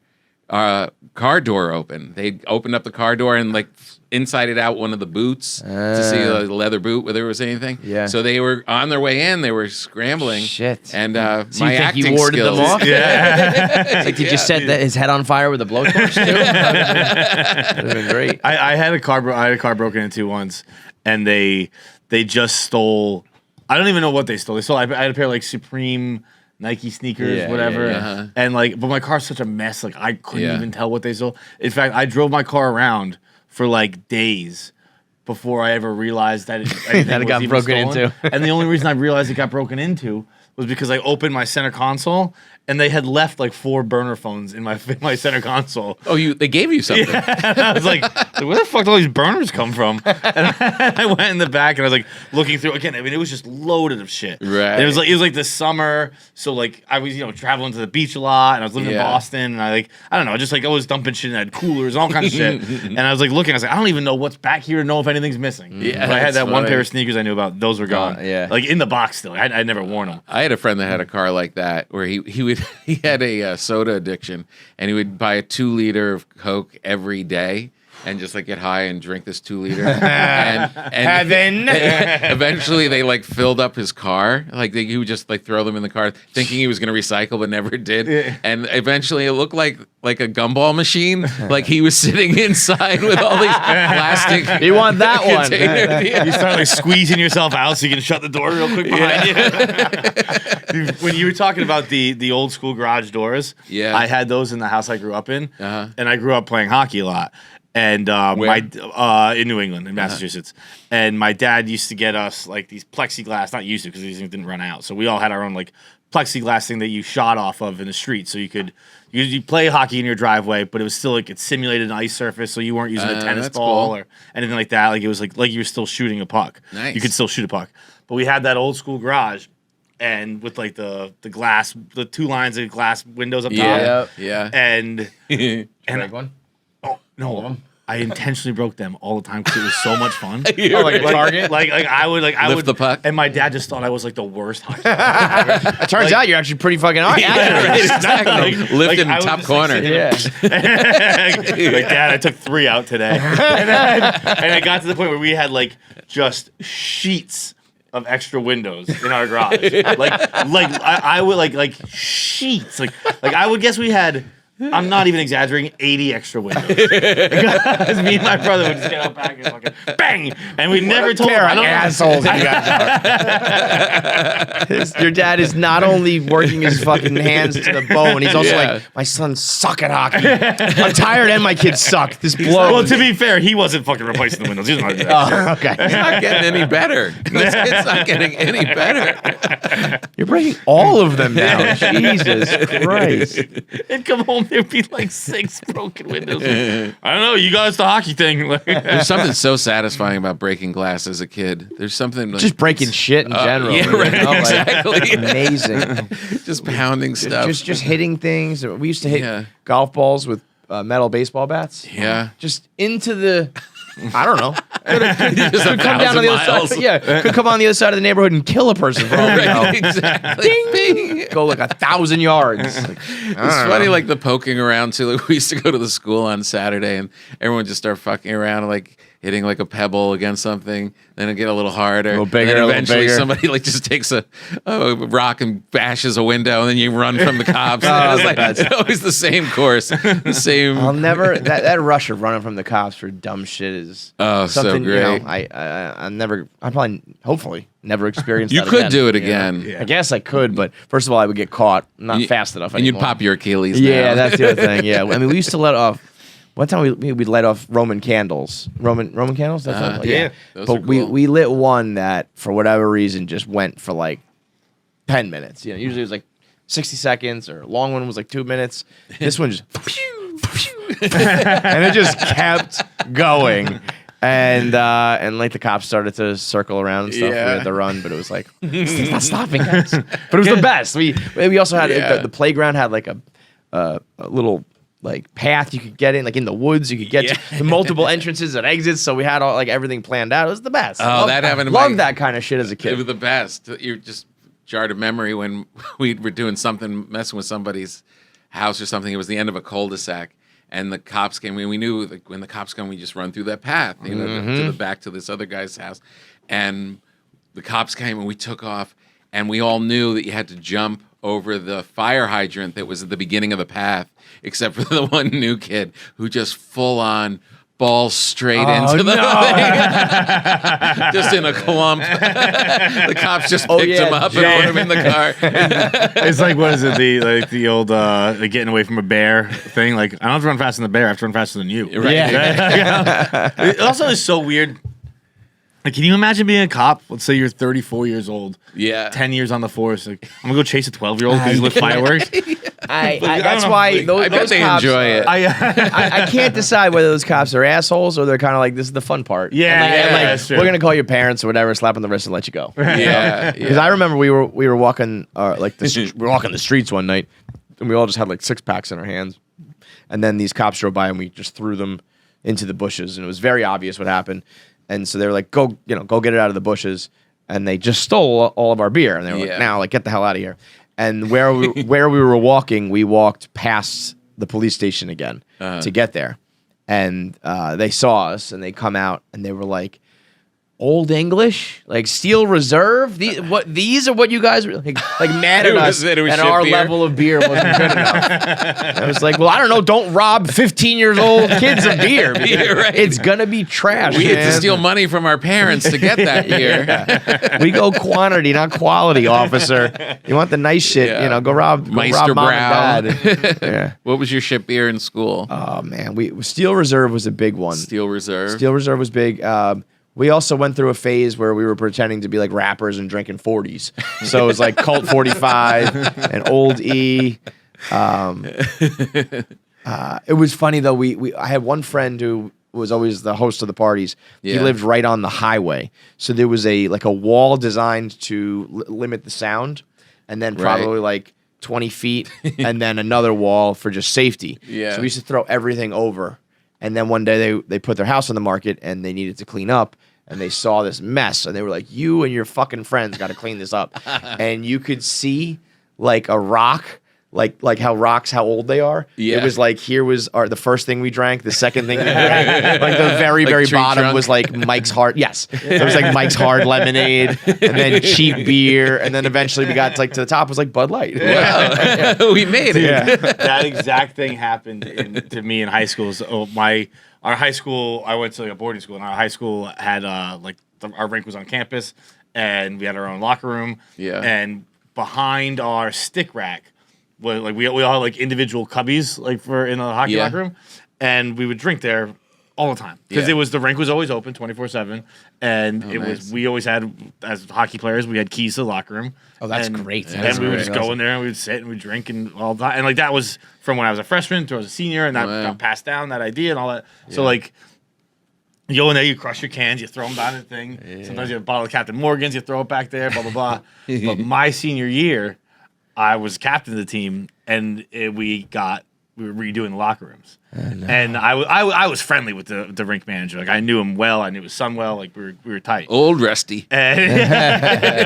door open?" They opened up the car door and like inside it out one of the boots to see the leather boot whether there was anything. Yeah. So they were on their way in. They were scrambling. Shit. And So my you think acting you warded skills. them off? Yeah. Like, did you set his head on fire with a blowtorch too? That would have been great. I had a car broken into once, and they just stole. I don't even know what they stole. I had a pair of like Supreme Nike sneakers, Yeah, whatever, yeah, yeah. and like, but my car's such a mess. Like I couldn't Yeah. even tell what they stole. In fact, I drove my car around for like days before I ever realized that anything That it was got even broken stolen. into. And the only reason I realized it got broken into was because I opened my center console and they had left like 4 burner phones in my center console. Oh, they gave you something. And I was like, where the fuck do all these burners come from? And I went in the back and I was like looking through again. I mean, it was just loaded of shit. Right. And it was like the summer, so like I was traveling to the beach a lot, and I was living in Yeah. Boston, and I don't know, just like always dumping shit in had coolers and all kinds of shit. And I was like looking, I was like, I don't even know what's back here to know if anything's missing. Yeah, but I had that's that one funny. pair of sneakers I knew about; those were gone. yeah. like in the box still. I'd never worn them. I had a friend that had a car like that where he had a soda addiction and he would buy a 2 liter of Coke every day and just like get high and drink this 2-liter. and then eventually they like filled up his car. Like he would just like throw them in the car, thinking he was going to recycle, but never did. And eventually it looked like a gumball machine. Like he was sitting inside with all these plastic. You want that one? You start like squeezing yourself out so you can shut the door real quick behind you. When you were talking about the old school garage doors, I had those in the house I grew up in, and I grew up playing hockey a lot. And in New England, in Massachusetts, and my dad used to get us like these plexiglass. Not used to because these things didn't run out, so we all had our own like plexiglass thing that you shot off of in the street, so you could you play hockey in your driveway, but it was still like it simulated an ice surface, so you weren't using a tennis ball or anything like that. Like it was like you were still shooting a puck. Nice. You could still shoot a puck, but we had that old school garage. And with like the glass, the 2 lines of glass windows up top, and break one. Oh no! I intentionally broke them all the time because it was so much fun. Like a target? Like I would Lift the puck. and my dad just thought I was like the worst hockey player ever. It turns out you're actually pretty fucking accurate. Exactly. Lifted in top corner. Like, Dad, I took 3 out today, and it got to the point where we had like just sheets of extra windows in our garage. I would like sheets. Like I would guess we had. I'm not even exaggerating. 80 extra windows. Because me and my brother would just get out back and fucking bang, and we never told him. I don't assholes you guys are. Your dad is not only working his fucking hands to the bone, he's also like, my sons suck at hockey. I'm tired and my kids suck. This blows. Well, to be fair, he wasn't fucking replacing the windows. He was not doing that. Okay. It's not getting any better. This kid's not getting any better. You're breaking all of them now. Jesus Christ. And come home, there'd be like 6 broken windows. I don't know. You got us the hockey thing. There's something so satisfying about breaking glass as a kid. There's something like, Just breaking shit in general. Yeah, right. You know, like, Exactly. Amazing. Just pounding stuff. Just hitting things. We used to hit golf balls with metal baseball bats. Yeah. Just into the. I don't know. Just Could come down on the other side. Yeah, could come on the other side of the neighborhood and kill a person for all we know. Exactly. Bing. Go like 1,000 yards. Like, It's funny, like the poking around too. Like, we used to go to the school on Saturday, and everyone just start fucking around, like hitting like a pebble against something. Then it get a little harder. A little bigger, And then a little eventually, bigger. somebody like just takes a rock and bashes a window, and then you run from the cops. And it was like it's always the same course, the same. I'll never that rush of running from the cops for dumb shit is so something great. You know, I probably hopefully never experienced. You that could again, do it you know? again. Yeah. I guess I could, but first of all, I would get caught. I'm not fast enough. And you'd anymore. pop your Achilles. Yeah, now. that's the other thing. Yeah, I mean, we used to let off. One time we'd light off Roman candles. Roman candles. That's what, yeah. Those But are cool. we lit one that for whatever reason just went for like 10 minutes. You know, usually it was like 60 seconds, or a long one was like 2 minutes. This one just and it just kept going. And like the cops started to circle around and stuff. Yeah. We had to run, but it was like it's not stopping, guys. But it was the best. We also had the playground had like a little like path you could get in, like in the woods. You could get to the multiple entrances and exits. So we had all like everything planned out. It was the best. Oh, that happened to Loved my- that kind of shit as a It kid. was the best. You just jarred a memory when we were doing something, messing with somebody's house or something. It was the end of a cul-de-sac, and the cops came. We knew like, when the cops come, we just run through that path, you know, to the back to this other guy's house. And the cops came, and we took off, and we all knew that you had to jump over the fire hydrant that was at the beginning of the path, except for the one new kid who just full on balls straight into the thing. Just in a clump. The cops just picked him up and put him in the car. It's like, what is it? The old like getting away from a bear thing. Like, I don't have to run faster than the bear. I have to run faster than you. Right. Yeah. It also is so weird. Like, can you imagine being a cop? Let's say you're 34 years old. Yeah. 10 years on the force. Like, I'm gonna go chase a 12-year-old because he lit fireworks. That's why I bet those they cops, enjoy it. I can't decide whether those cops are assholes or they're kind of like, this is the fun part. Yeah, and that's true. we're gonna call your parents or whatever, slap on the wrist and let you go. Yeah. Because I remember we were walking we were walking the streets one night, and we all just had like 6-packs in our hands, and then these cops drove by and we just threw them into the bushes, and it was very obvious what happened. And so they were like, go get it out of the bushes, and they just stole all of our beer, and they were like, now, like, get the hell out of here. And where we were walking, we walked past the police station again to get there. and they saw us, and they come out, and they were like, Old English, like Steel Reserve. These are what you guys were like mad at us, and our level of beer wasn't good enough. I was like, well, I don't know. Don't rob 15-year-old kids of beer. Right. It's gonna be trash. We had to steal money from our parents to get that beer. We go quantity, not quality, officer. You want the nice shit? Go rob Meister mom Brown. and dad. Yeah. What was your ship beer in school? Oh man, Steel Reserve was a big one. Steel Reserve. Steel Reserve was big. We also went through a phase where we were pretending to be like rappers and drinking 40s. So it was like Colt 45 and Old E. It was funny though. I had one friend who was always the host of the parties. Yeah. He lived right on the highway, so there was a wall designed to limit the sound, and then probably like 20 feet, and then another wall for just safety. Yeah. So we used to throw everything over. And then one day they put their house on the market and they needed to clean up, and they saw this mess, and they were like, you and your fucking friends got to clean this up. And you could see like a rock, like how rocks, how old they are. Yeah. It was like, here was the first thing we drank, the second thing we drank. Like the very, very bottom drunk? was like Mike's Hard. Yes. It was like Mike's Hard Lemonade, and then cheap beer. And then eventually we got to the top was like Bud Light. Wow. We made it. Yeah. That exact thing happened to me in high school. So our high school, I went to a boarding school, and our high school had our rink was on campus, and we had our own locker room. Yeah. And behind our stick rack was we all had like individual cubbies for in the hockey locker room, and we would drink there all the time because the rink was always open 24/7, and we always had, as hockey players, we had keys to the locker room. Oh, that's great. And we would just go in there and we would sit and we'd drink and all that. And that was from when I was a freshman to I was a senior, and that got passed down, that idea and all that. Yeah. So you go in there, you crush your cans, you throw them down the thing. Yeah. Sometimes you have a bottle of Captain Morgan's, you throw it back there, blah, blah, blah. But my senior year, I was captain of the team, and we were redoing the locker rooms. Oh, no. And I was friendly with the rink manager. I knew him well. I knew his son well. We were tight. Old Rusty. And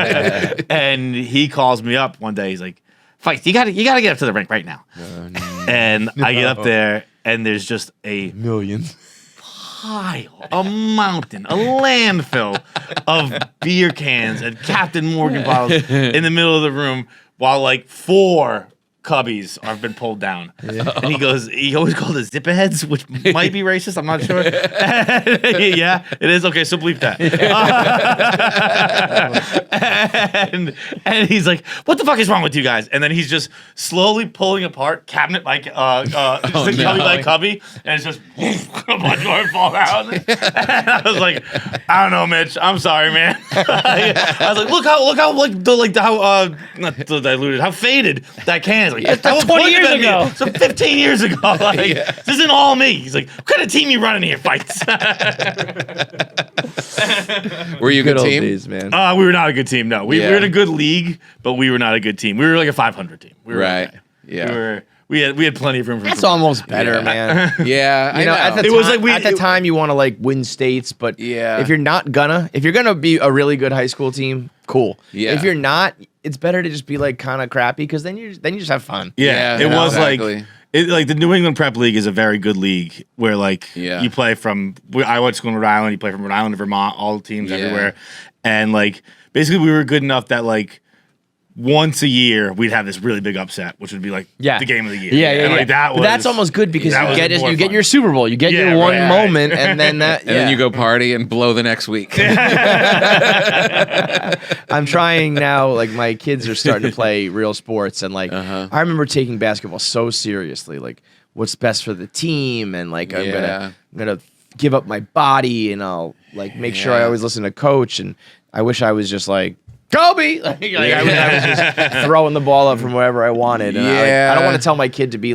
he calls me up one day. He's like, Feits, you gotta get up to the rink right now. Oh, no. And I get up there, and there's just a millions pile, a mountain, a landfill of beer cans and Captain Morgan bottles in the middle of the room, while 4 cubbies have been pulled down. Yeah. And he always called it zipper heads, which might be racist, I'm not sure. Yeah, it is. Okay, so bleep that. And he's like, what the fuck is wrong with you guys? And then he's just slowly pulling apart cabinet cubby by cubby, and it's just a bunch of them fall out. And I was like, I don't know, Mitch, I'm sorry, man. I was like, look how not diluted, how faded that can is. That's 20 years ago. So 15 years ago. This isn't all me. He's like, what kind of team you running here, Feits? Were you a good team? Days, man. We were not a good team, no. We were in a good league, but we were not a good team. We were like a 500 team. We were right. Okay. Yeah. We had plenty of room for That's almost better, man. Yeah, I know. At the time you want to win states, but if you're gonna be a really good high school team, cool. Yeah. If you're not, it's better to just be kind of crappy, because then you just have fun. Yeah, it was exactly. The New England Prep League is a very good league where you play from. I went to school in Rhode Island. You play from Rhode Island to Vermont, all the teams everywhere, and basically we were good enough that once a year we'd have this really big upset, which would be the game of the year. Yeah. That's almost good, because you get your Super Bowl, you get your one moment, and then then you go party and blow the next week. I'm trying now. My kids are starting to play real sports, and I remember taking basketball so seriously. What's best for the team, and I'm gonna give up my body, and I'll make sure I always listen to coach. And I wish I was just Kobe! I was just throwing the ball up from wherever I wanted. And I don't want to tell my kid to be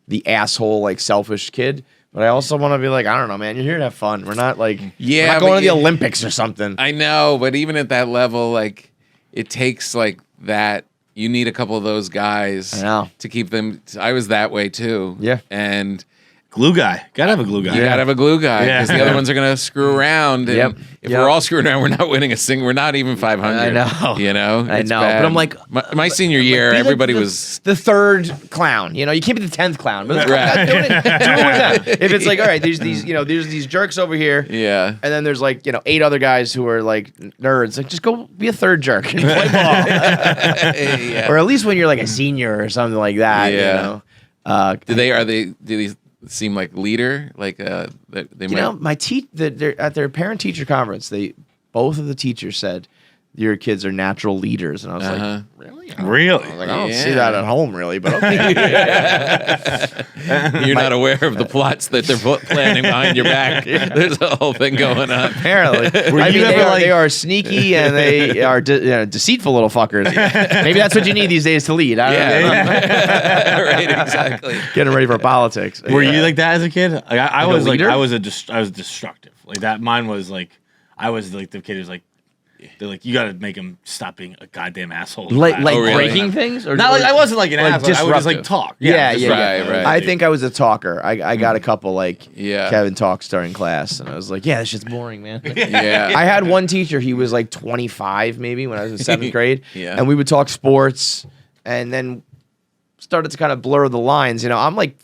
the asshole, selfish kid. But I also want to be I don't know, man, you're here to have fun. We're not we're not going to the Olympics or something. I know, but even at that level, it takes that. You need a couple of those guys to keep them. I was that way too. Yeah. And Glue guy. Gotta have a glue guy. You gotta have a glue guy because the Yeah. other ones are gonna screw around. And if we're all screwing around, we're not winning a single. We're not even 500. I know. You know. I It's know. bad. But I'm like, my senior year, be like everybody the, was. the third clown. You know, you can't be the 10th clown. But Right. do it with them. If it's like, all right, there's these jerks over here. Yeah. And then there's like, 8 other guys who are like nerds. Like, just go be a third jerk and play ball. Yeah. Or at least when you're like a senior or something like that. Yeah. You know? Do they seem like leader? Like they might. My they're at their parent teacher conference. Both of the teachers said your kids are natural leaders, and I was like, really? Really? I don't see that at home, really, but okay. You're not aware of the plots that they're planning behind your back. There's a whole thing going on. Apparently, ever, they are sneaky and they are deceitful little fuckers. Maybe that's what you need these days to lead. I don't know. Right, exactly. Getting ready for politics. Were you like that as a kid? Like, I Like was a like leader? I was destructive. Like that. Mine was like I was like the kid who's like they're like you got to make him stop being a goddamn asshole. like really? breaking things? Or Not like I wasn't like an like asshole. I would just like disruptive. talk. Yeah. Right, right. I think I was a talker. I got a couple Yeah. Kevin talks during class, and I was like, yeah, this shit's boring, man. Yeah. I had one teacher, he was like 25 maybe when I was in 7th grade. Yeah. And we would talk sports and then started to kind of blur the lines. I'm like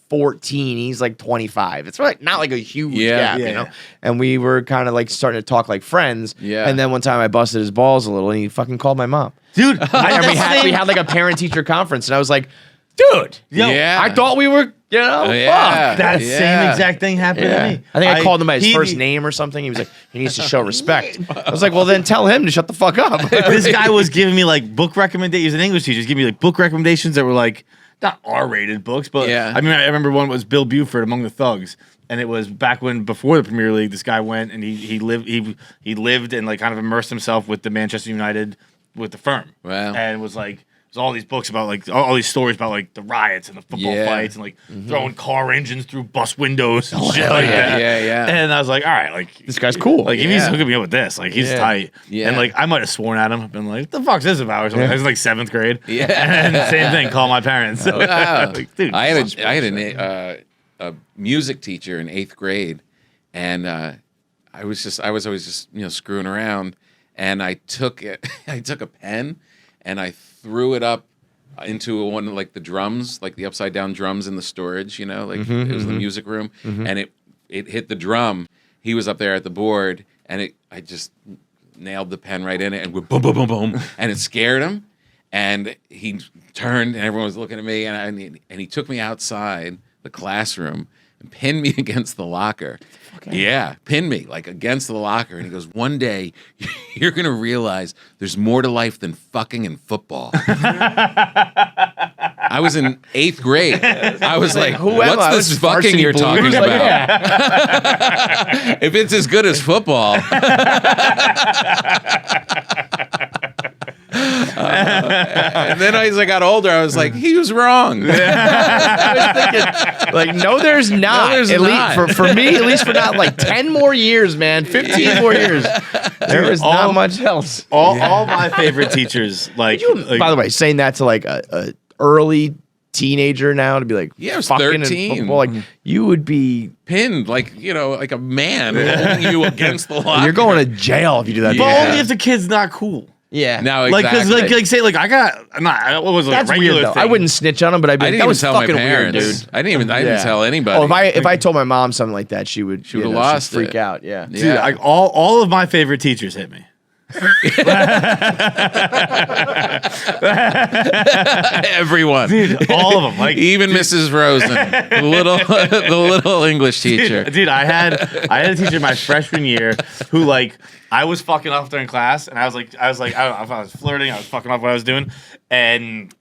14, he's like 25. It's like not like a huge gap, Yeah. And we were kind of like starting to talk like friends. Yeah. And then one time I busted his balls a little and he fucking called my mom. dude. And we had like a parent teacher conference and I was like, dude, Yeah. I thought we were, yeah. fuck. that Yeah. same exact thing happened to me. I think I called him by his he- first name or something. He was like, he needs to show respect. I was like, well, then tell him to shut the fuck up. This guy was giving me like book recommendations. He was an English teacher. He was giving me like book recommendations that were like not R-rated books, but Yeah. I mean, I remember one was Bill Buford, Among the Thugs, and it was back when before the Premier League. This guy went and he lived and like kind of immersed himself with the Manchester United with the firm. Wow. And it was like there's all these books about like all these stories about like the riots and the football Yeah. fights and like throwing car engines through bus windows and shit like that. Yeah. And I was like, all right, like This guy's cool. like if he's hooking me up with this, like he's Yeah. tight. Yeah. And like I might have sworn at him. I've been like, what the fuck's this about? Or something. I was in like 7th grade. Yeah. And same thing, call my parents. Wow. Like, dude, I had a music teacher in 8th grade, and I was always just screwing around, and I took a pen and I threw it up into one of like the drums, like the upside down drums in the storage, like it was the music room, and it hit the drum. He was up there at the board, and I just nailed the pen right in it, and went boom, boom, boom, boom, and it scared him. And he turned, and everyone was looking at me, and he took me outside the classroom and pinned me against the locker. Yeah, pinned me like against the locker. And he goes, "One day you're gonna realize there's more to life than fucking and football." I was in 8th grade. I was like, who am I? "What's this fucking you're talking Blues? about? Like, If it's as good as football." And then as I got older, I was like, he was wrong. I was thinking, like, no, there's not. No, there's at not. Least, for me, at least for not like 10 more years, man. 15 more years. There is not much else. all my favorite teachers, like, By the way, saying that to like a early teenager now to be like, Yeah, I was fucking in 13. football, like you would be. Pinned like like a man holding you against the locker. You're going to jail if you do that. but Yeah. only if the kid's not cool. Yeah. Now Like, exactly. because like say like I got what was it, That's a regular weird though. thing. I wouldn't snitch on him, but I'd be I like, didn't that even was tell my fucking weird, parents. dude. I didn't even tell anybody. Oh, if I told my mom something like that, she would She would've she'd lost freak it. out. Yeah. Dude, Yeah. like all of my favorite teachers hit me. Everyone. Dude, all of them. Like Even Mrs. Rosen, the little English teacher. Dude, I had a teacher my freshman year who like I was fucking off during class, and I was like I don't know if I was flirting, I was fucking off what I was doing, and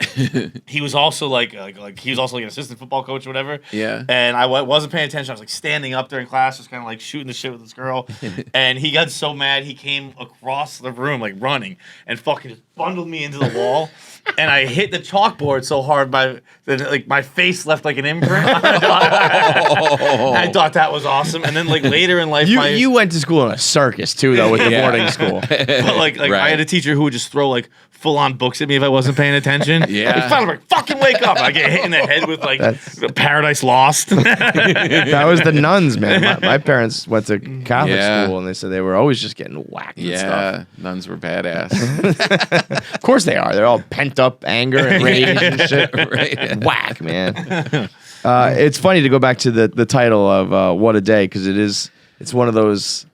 he was also like he was also like an assistant football coach or whatever. Yeah. And I wasn't paying attention. I was like standing up during class, just kind of like shooting the shit with this girl, and he got so mad he came across the room like running and fucking just bundled me into the wall. And I hit the chalkboard so hard that like my face left like an imprint. I thought that was awesome. And then like later in life, You went to school in a circus too, though, the boarding school. But like Right. I had a teacher who would just throw like full on books at me if I wasn't paying attention. Yeah. Like, finally, like, fucking wake up! I get hit in the head with like Paradise Lost. That was the nuns, man. My parents went to Catholic Yeah. school, and they said they were always just getting whacked and stuff. Yeah, nuns were badass. Of course they are. They're all pent up anger and rage and shit. Right. Whack, man. It's funny to go back to the title of What a Day, because it's one of those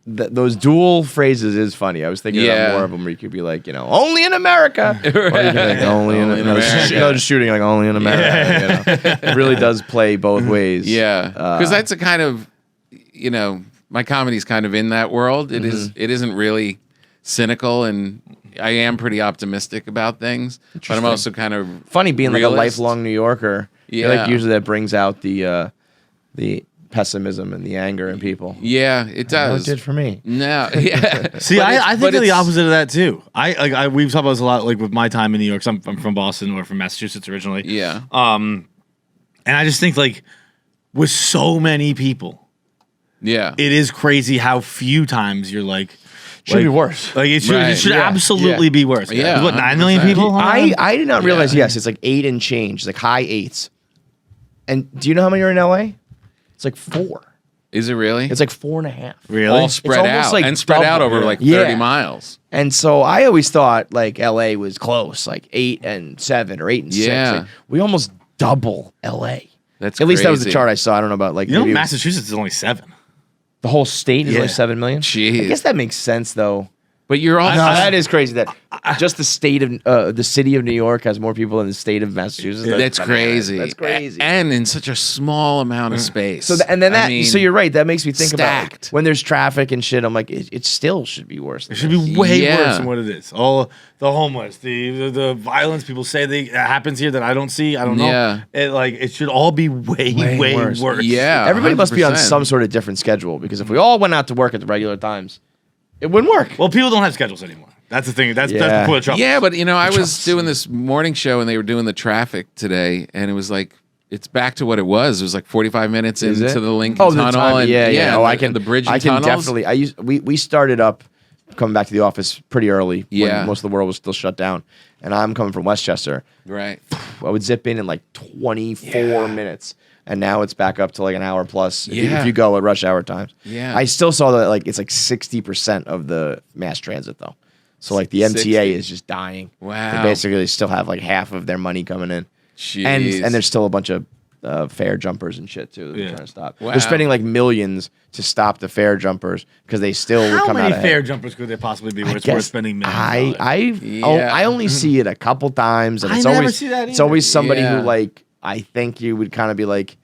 those dual phrases is funny. I was thinking about more of them where you could be like, only in America. Or you could be like, only in America. Just shooting like only in America. It really does play both ways. Yeah, because that's a kind of, my comedy's kind of in that world. It isn't really cynical, and I am pretty optimistic about things, but I'm also kind of funny being realist. like a lifelong New Yorker. Yeah. I feel like usually that brings out the pessimism and the anger in people. Yeah, it Well, does. it did for me. No, yeah. See, But I think but of the it's- opposite of that too. We've talked about this a lot, like with my time in New York. 'Cause I'm from Boston or from Massachusetts originally. Yeah. And I just think like with so many people, Yeah. it is crazy how few times you're like. Should be worse. Like it should, Right. it should Yeah. absolutely be worse. Yeah, What, 9 million 100%. people? I did not realize. Yes, it's like 8 and change, like high 8s. And do you know how many are in LA? It's like 4. Is it really? It's like 4.5. Really? all spread almost out like and spread out double. over like Yeah. 30 miles. And so I always thought like LA was close, like 8 and 7 or 8 and 6. Yeah. Like, we almost double LA. That's At least that was the crazy. chart I saw. I don't know about like You know, maybe it was- Massachusetts is only 7. the whole state is Yeah. only 7 million. Jeez. I guess that makes sense though. But you're also No, that is crazy. That just the state of the city of New York has more people than the state of Massachusetts. that's bananas. crazy. That's crazy. And in such a small amount of space. So and then I that. mean, So you're right. That makes me think about like, stacked. when there's traffic and shit. I'm like, it still should be worse. It should be way Yeah. worse than what it is. All the homeless, the violence people say that happens here that I don't see. I don't know. Yeah. It should all be way worse. worse. Yeah. Everybody must be on 100%. some sort of different schedule because if we all went out to work at the regular times, it wouldn't work. Well, people don't have schedules anymore. That's the thing. That's Yeah. the trouble. Yeah, but I was doing this morning show and they were doing the traffic today, and it was like it's back to what it was. It was like 45 minutes Is into it? the Lincoln Oh, the Tunnel. time, and, yeah. Oh, and I can the bridge and I can tunnels. definitely. We started up coming back to the office pretty early. Yeah. when most of the world was still shut down, and I'm coming from Westchester. Right. I would zip in like 24 minutes. And now it's back up to like an hour plus if you go at rush hour times. Yeah. I still saw that like it's like 60% of the mass transit though. So like the MTA 60. is just dying. Wow. They basically still have like half of their money coming in. Jeez. And there's still a bunch of fare jumpers and shit too that they're Yeah. trying to stop. Wow. They're spending like millions to stop the fare jumpers because they still would How come many out fare ahead. jumpers could there possibly be I where it's worth guess spending millions? I only see it a couple times, and I it's never always see that it's always somebody Yeah. who like I think you would kind of be like,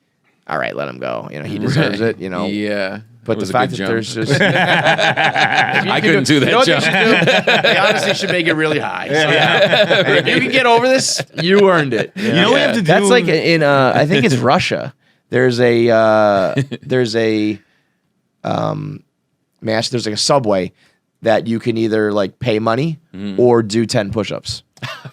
all right, let him go. He deserves it. Yeah. But It the was a fact good that jump. there's just I couldn't do that you know what they jump. should do? They honestly should make it really high. So, and if you can get over this, you earned it. You know what you have to do? That's like in I think it's Russia. There's a there's like a subway that you can either like pay money or do 10 push-ups.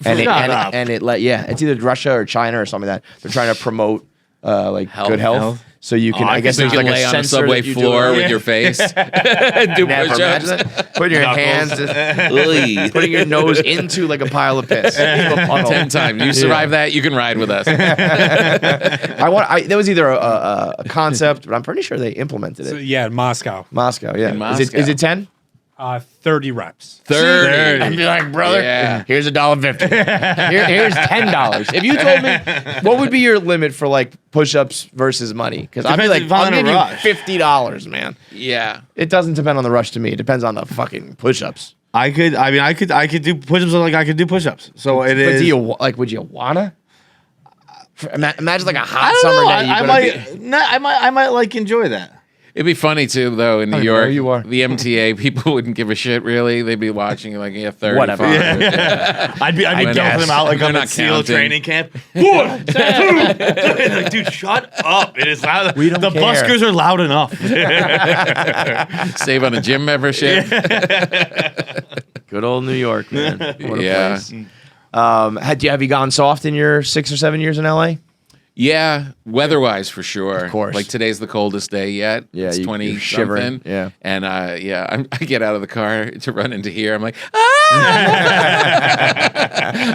And Shut up. it's either Russia or China or something like that. They're trying to promote good health. So you can, Oh, I guess So you there's can like lay a on a sensor subway that you do floor it. with your face. Do Never push-ups. imagine that. Put your hands, Ugh. putting your nose into like a pile of piss. Into a puddle. 10 times. You survive that, you can ride with us. That was either a concept, but I'm pretty sure they implemented So, it. yeah, in Moscow. Moscow, yeah. In Is Moscow. it 10? 30 reps. 30. I'd be like, brother, Yeah. here's $1.50. Here's $10. If you told me, what would be your limit for like push-ups versus money? Because I'd be Depends like, if I'm I'll in a give you rush. $50, man. Yeah. It doesn't depend on the rush to me. It depends on the fucking push-ups. I could do push-ups like I could do push-ups. So it But is. do you like? Would you wanna? Imagine like a hot I don't summer know. day. You I might like enjoy that. It'd be funny too, though, in New know York. who you are. The MTA people wouldn't give a shit, really. They'd be watching like, 30. Whatever. fine. I'd be guess. dumping them out like They're I'm not at SEAL counting. training camp. 1, 2, 3. Like, dude, shut up! It is loud. We don't the care. buskers are loud enough. Save on a gym membership. Good old New York, man. What a Yeah. place. Have you gone soft in your 6 or 7 years in LA? Yeah, weather-wise for sure. Of course. Like today's the coldest day yet. Yeah, it's you're 20 shivering. something. Yeah. And I get out of the car to run into here. I'm like, ah!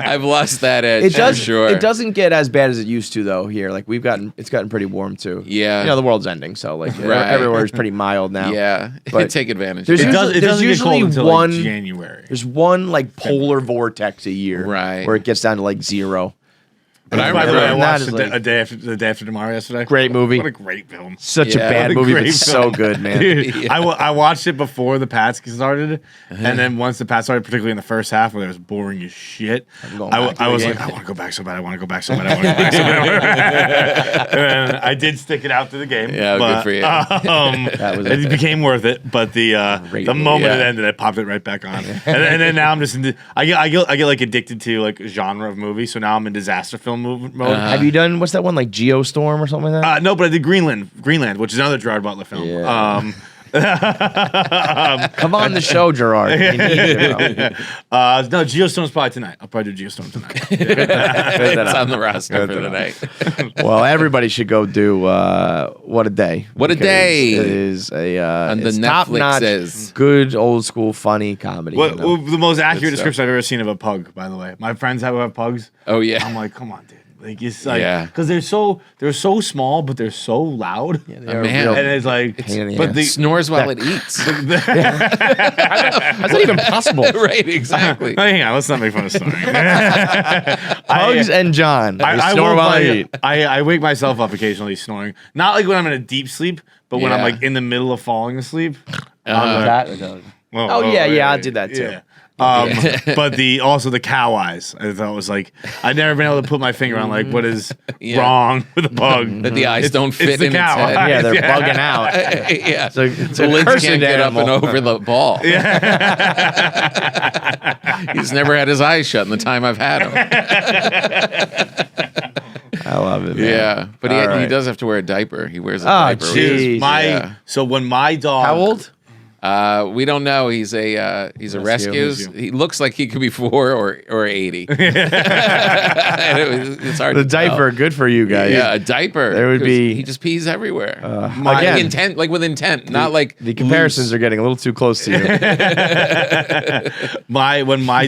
I've lost that edge. For sure. It doesn't get as bad as it used to though here. Like it's gotten pretty warm too. Yeah. You know, the world's ending, so like Right. everywhere is pretty mild now. Yeah, But take advantage. there's of It it. doesn't get cold usually until one like January. There's one like polar vortex a year, Right. where it gets down to like 0. But I By the way, I remember watched That is the like- day after tomorrow yesterday. Great movie. What a great film. Such a Yeah, bad what a movie, but great so film. good, man. Dude, Yeah. I watched it before the Pats started, and then once the Pats started, particularly in the first half, where it was boring as shit, going back to I the was game. like, I want to go back so bad. I want to go back so bad. I want to go back so bad. And I did stick it out through the game. Yeah, but, good for you. That was it became worth it. But the Great moment movie. it ended, I popped it right back on. And then now I'm just into. I get like addicted to like genre of movie. So now I'm in disaster film mode. Have you done what's that one like Geostorm or something like that? No, but I did Greenland, which is another Gerard Butler film. Yeah. Come on the show, Gerard. We need you, bro. No, Geostorm's probably tonight. I'll probably do Geostorm tonight. It's on the roster for the night. Well, everybody should go do What a Day. What a because Day. It is On the it's Netflix top-notch, is. good old school funny comedy. What, you know? the most accurate stuff. description I've ever seen of a pug, by the way. My friends have pugs. Oh yeah. I'm like, come on, dude. Like it's like, Yeah. because they're so small, but they're so loud. They're man. real And it's like, pain in the but ass. the Snores while it eats. That's not even possible. Right, exactly. hang on, let's not make fun of snoring. Hugs and John. They snore will while tell they you, eat. I wake myself up occasionally snoring. Not like when I'm in a deep sleep, but when I'm Yeah. like in the middle of falling asleep. Cat or dog? Oh yeah, I'll do that too. Yeah. But also the cow eyes. I thought was like I'd never been able to put my finger on like what is Yeah. wrong with a pug. That the eyes don't fit the in cow. its head. Yeah, they're bugging out. Yeah. So it's So a Liz cursed can't get up and animal. over the ball. He's never had his eyes shut in the time I've had him. I love it, man. Yeah, but All he right. does have to wear a diaper. He wears a Oh, diaper. jeez. Yeah. So when my dog How old? We don't know. He's a rescue. He looks like he could be 4 or 80. It's hard. The to tell. diaper, good for you guys. Yeah, a diaper. There would 'cause be- He just pees everywhere. Again, Like intent, like with intent, not like the comparisons are getting a little too close to you. when my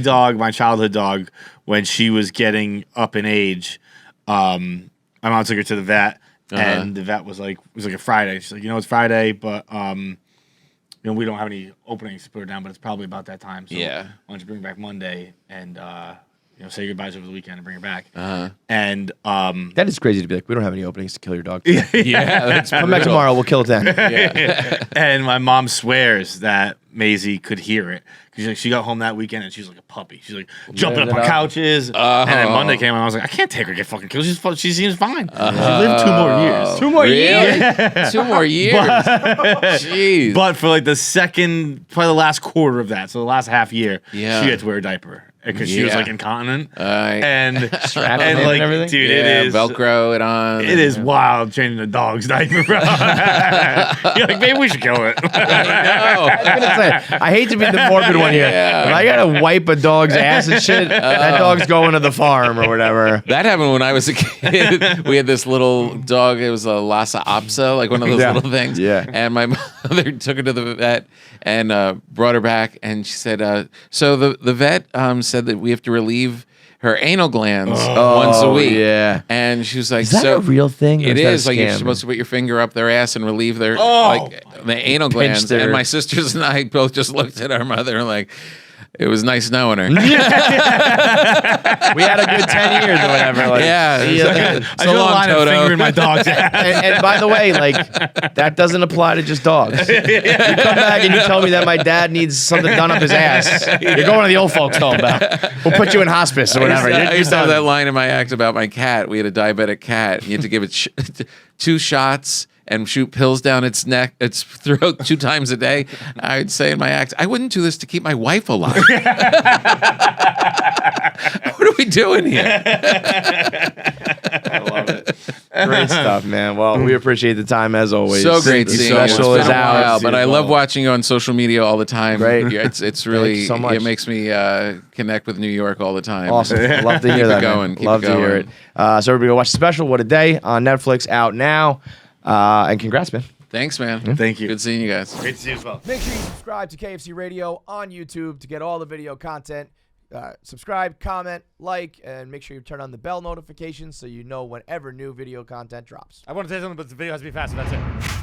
childhood dog, when she was getting up in age, my mom took her to the vet, and the vet was like, it was like a Friday. She's like, it's Friday, but we don't have any openings to put her down, but it's probably about that time. So Yeah. why don't you bring her back Monday and say goodbyes over the weekend and bring her back. And That is crazy to be like, we don't have any openings to kill your dog. yeah, that's Come back brutal. tomorrow, we'll kill it then. and my mom swears that Maisie could hear it. Because she got home that weekend and she was like a puppy. She's like jumping up on couches. And then Monday came and I was like, I can't take her to get fucking killed. She seems fine. She lived 2 more years. 2 more Really? years. 2 more years. Jeez. But for like the probably the last quarter of that, so the last half year, Yeah. she had to wear a diaper because she was Yeah. like incontinent. Right. And Strapped in like, and everything? dude, yeah, it is Velcro it on. It is wild changing a dog's diaper, bro. You're like, maybe we should kill it. No. I was gonna say, I hate to be the morbid one here. Yeah. If I gotta wipe a dog's ass and shit, that dog's going to the farm or whatever. That happened when I was a kid. We had this little dog. It was a Lhasa Apso, like one of those Yeah. little things. Yeah. And my mother took her to the vet and brought her back. And she said, so the vet said that we have to relieve her anal glands once a week. Yeah. And she was like, Is that so a real thing? or It that a is like you're scam? supposed to put your finger up their ass and relieve their like the anal glands. their- And my sisters and I both just looked at our mother and like, it was nice knowing her. We had a good 10 years or whatever. Like, Yeah. see you later. I drew a line of finger in my dog's ass. And by the way, like that doesn't apply to just dogs. You come back and you tell me that my dad needs something done up his ass. You're going to the old folks home, Bell. We'll put you in hospice or whatever. I used to have You're that line in my act about my cat. We had a diabetic cat. You had to give it 2 shots and shoot pills down its neck, its throat 2 times a day. I'd say in my act, I wouldn't do this to keep my wife alive. What are we doing here? I love it. Great stuff, man. Well, we appreciate the time as always. So great The seeing you. It's special been is a out. while, but I love watching you on social media all the time. Great. It's really so much. it makes me connect with New York all the time. Awesome. Love to hear Keep that. it going. Man. Keep Love it to hear going. it. So everybody go watch the special. What a Day on Netflix, out now. And congrats, man. Thanks, man. Thank you. Good seeing you guys. Great to see you as well. Make sure you subscribe to KFC Radio on YouTube to get all the video content. Subscribe, comment, like, and make sure you turn on the bell notifications so you know whenever new video content drops. I want to say something, but the video has to be faster. That's it.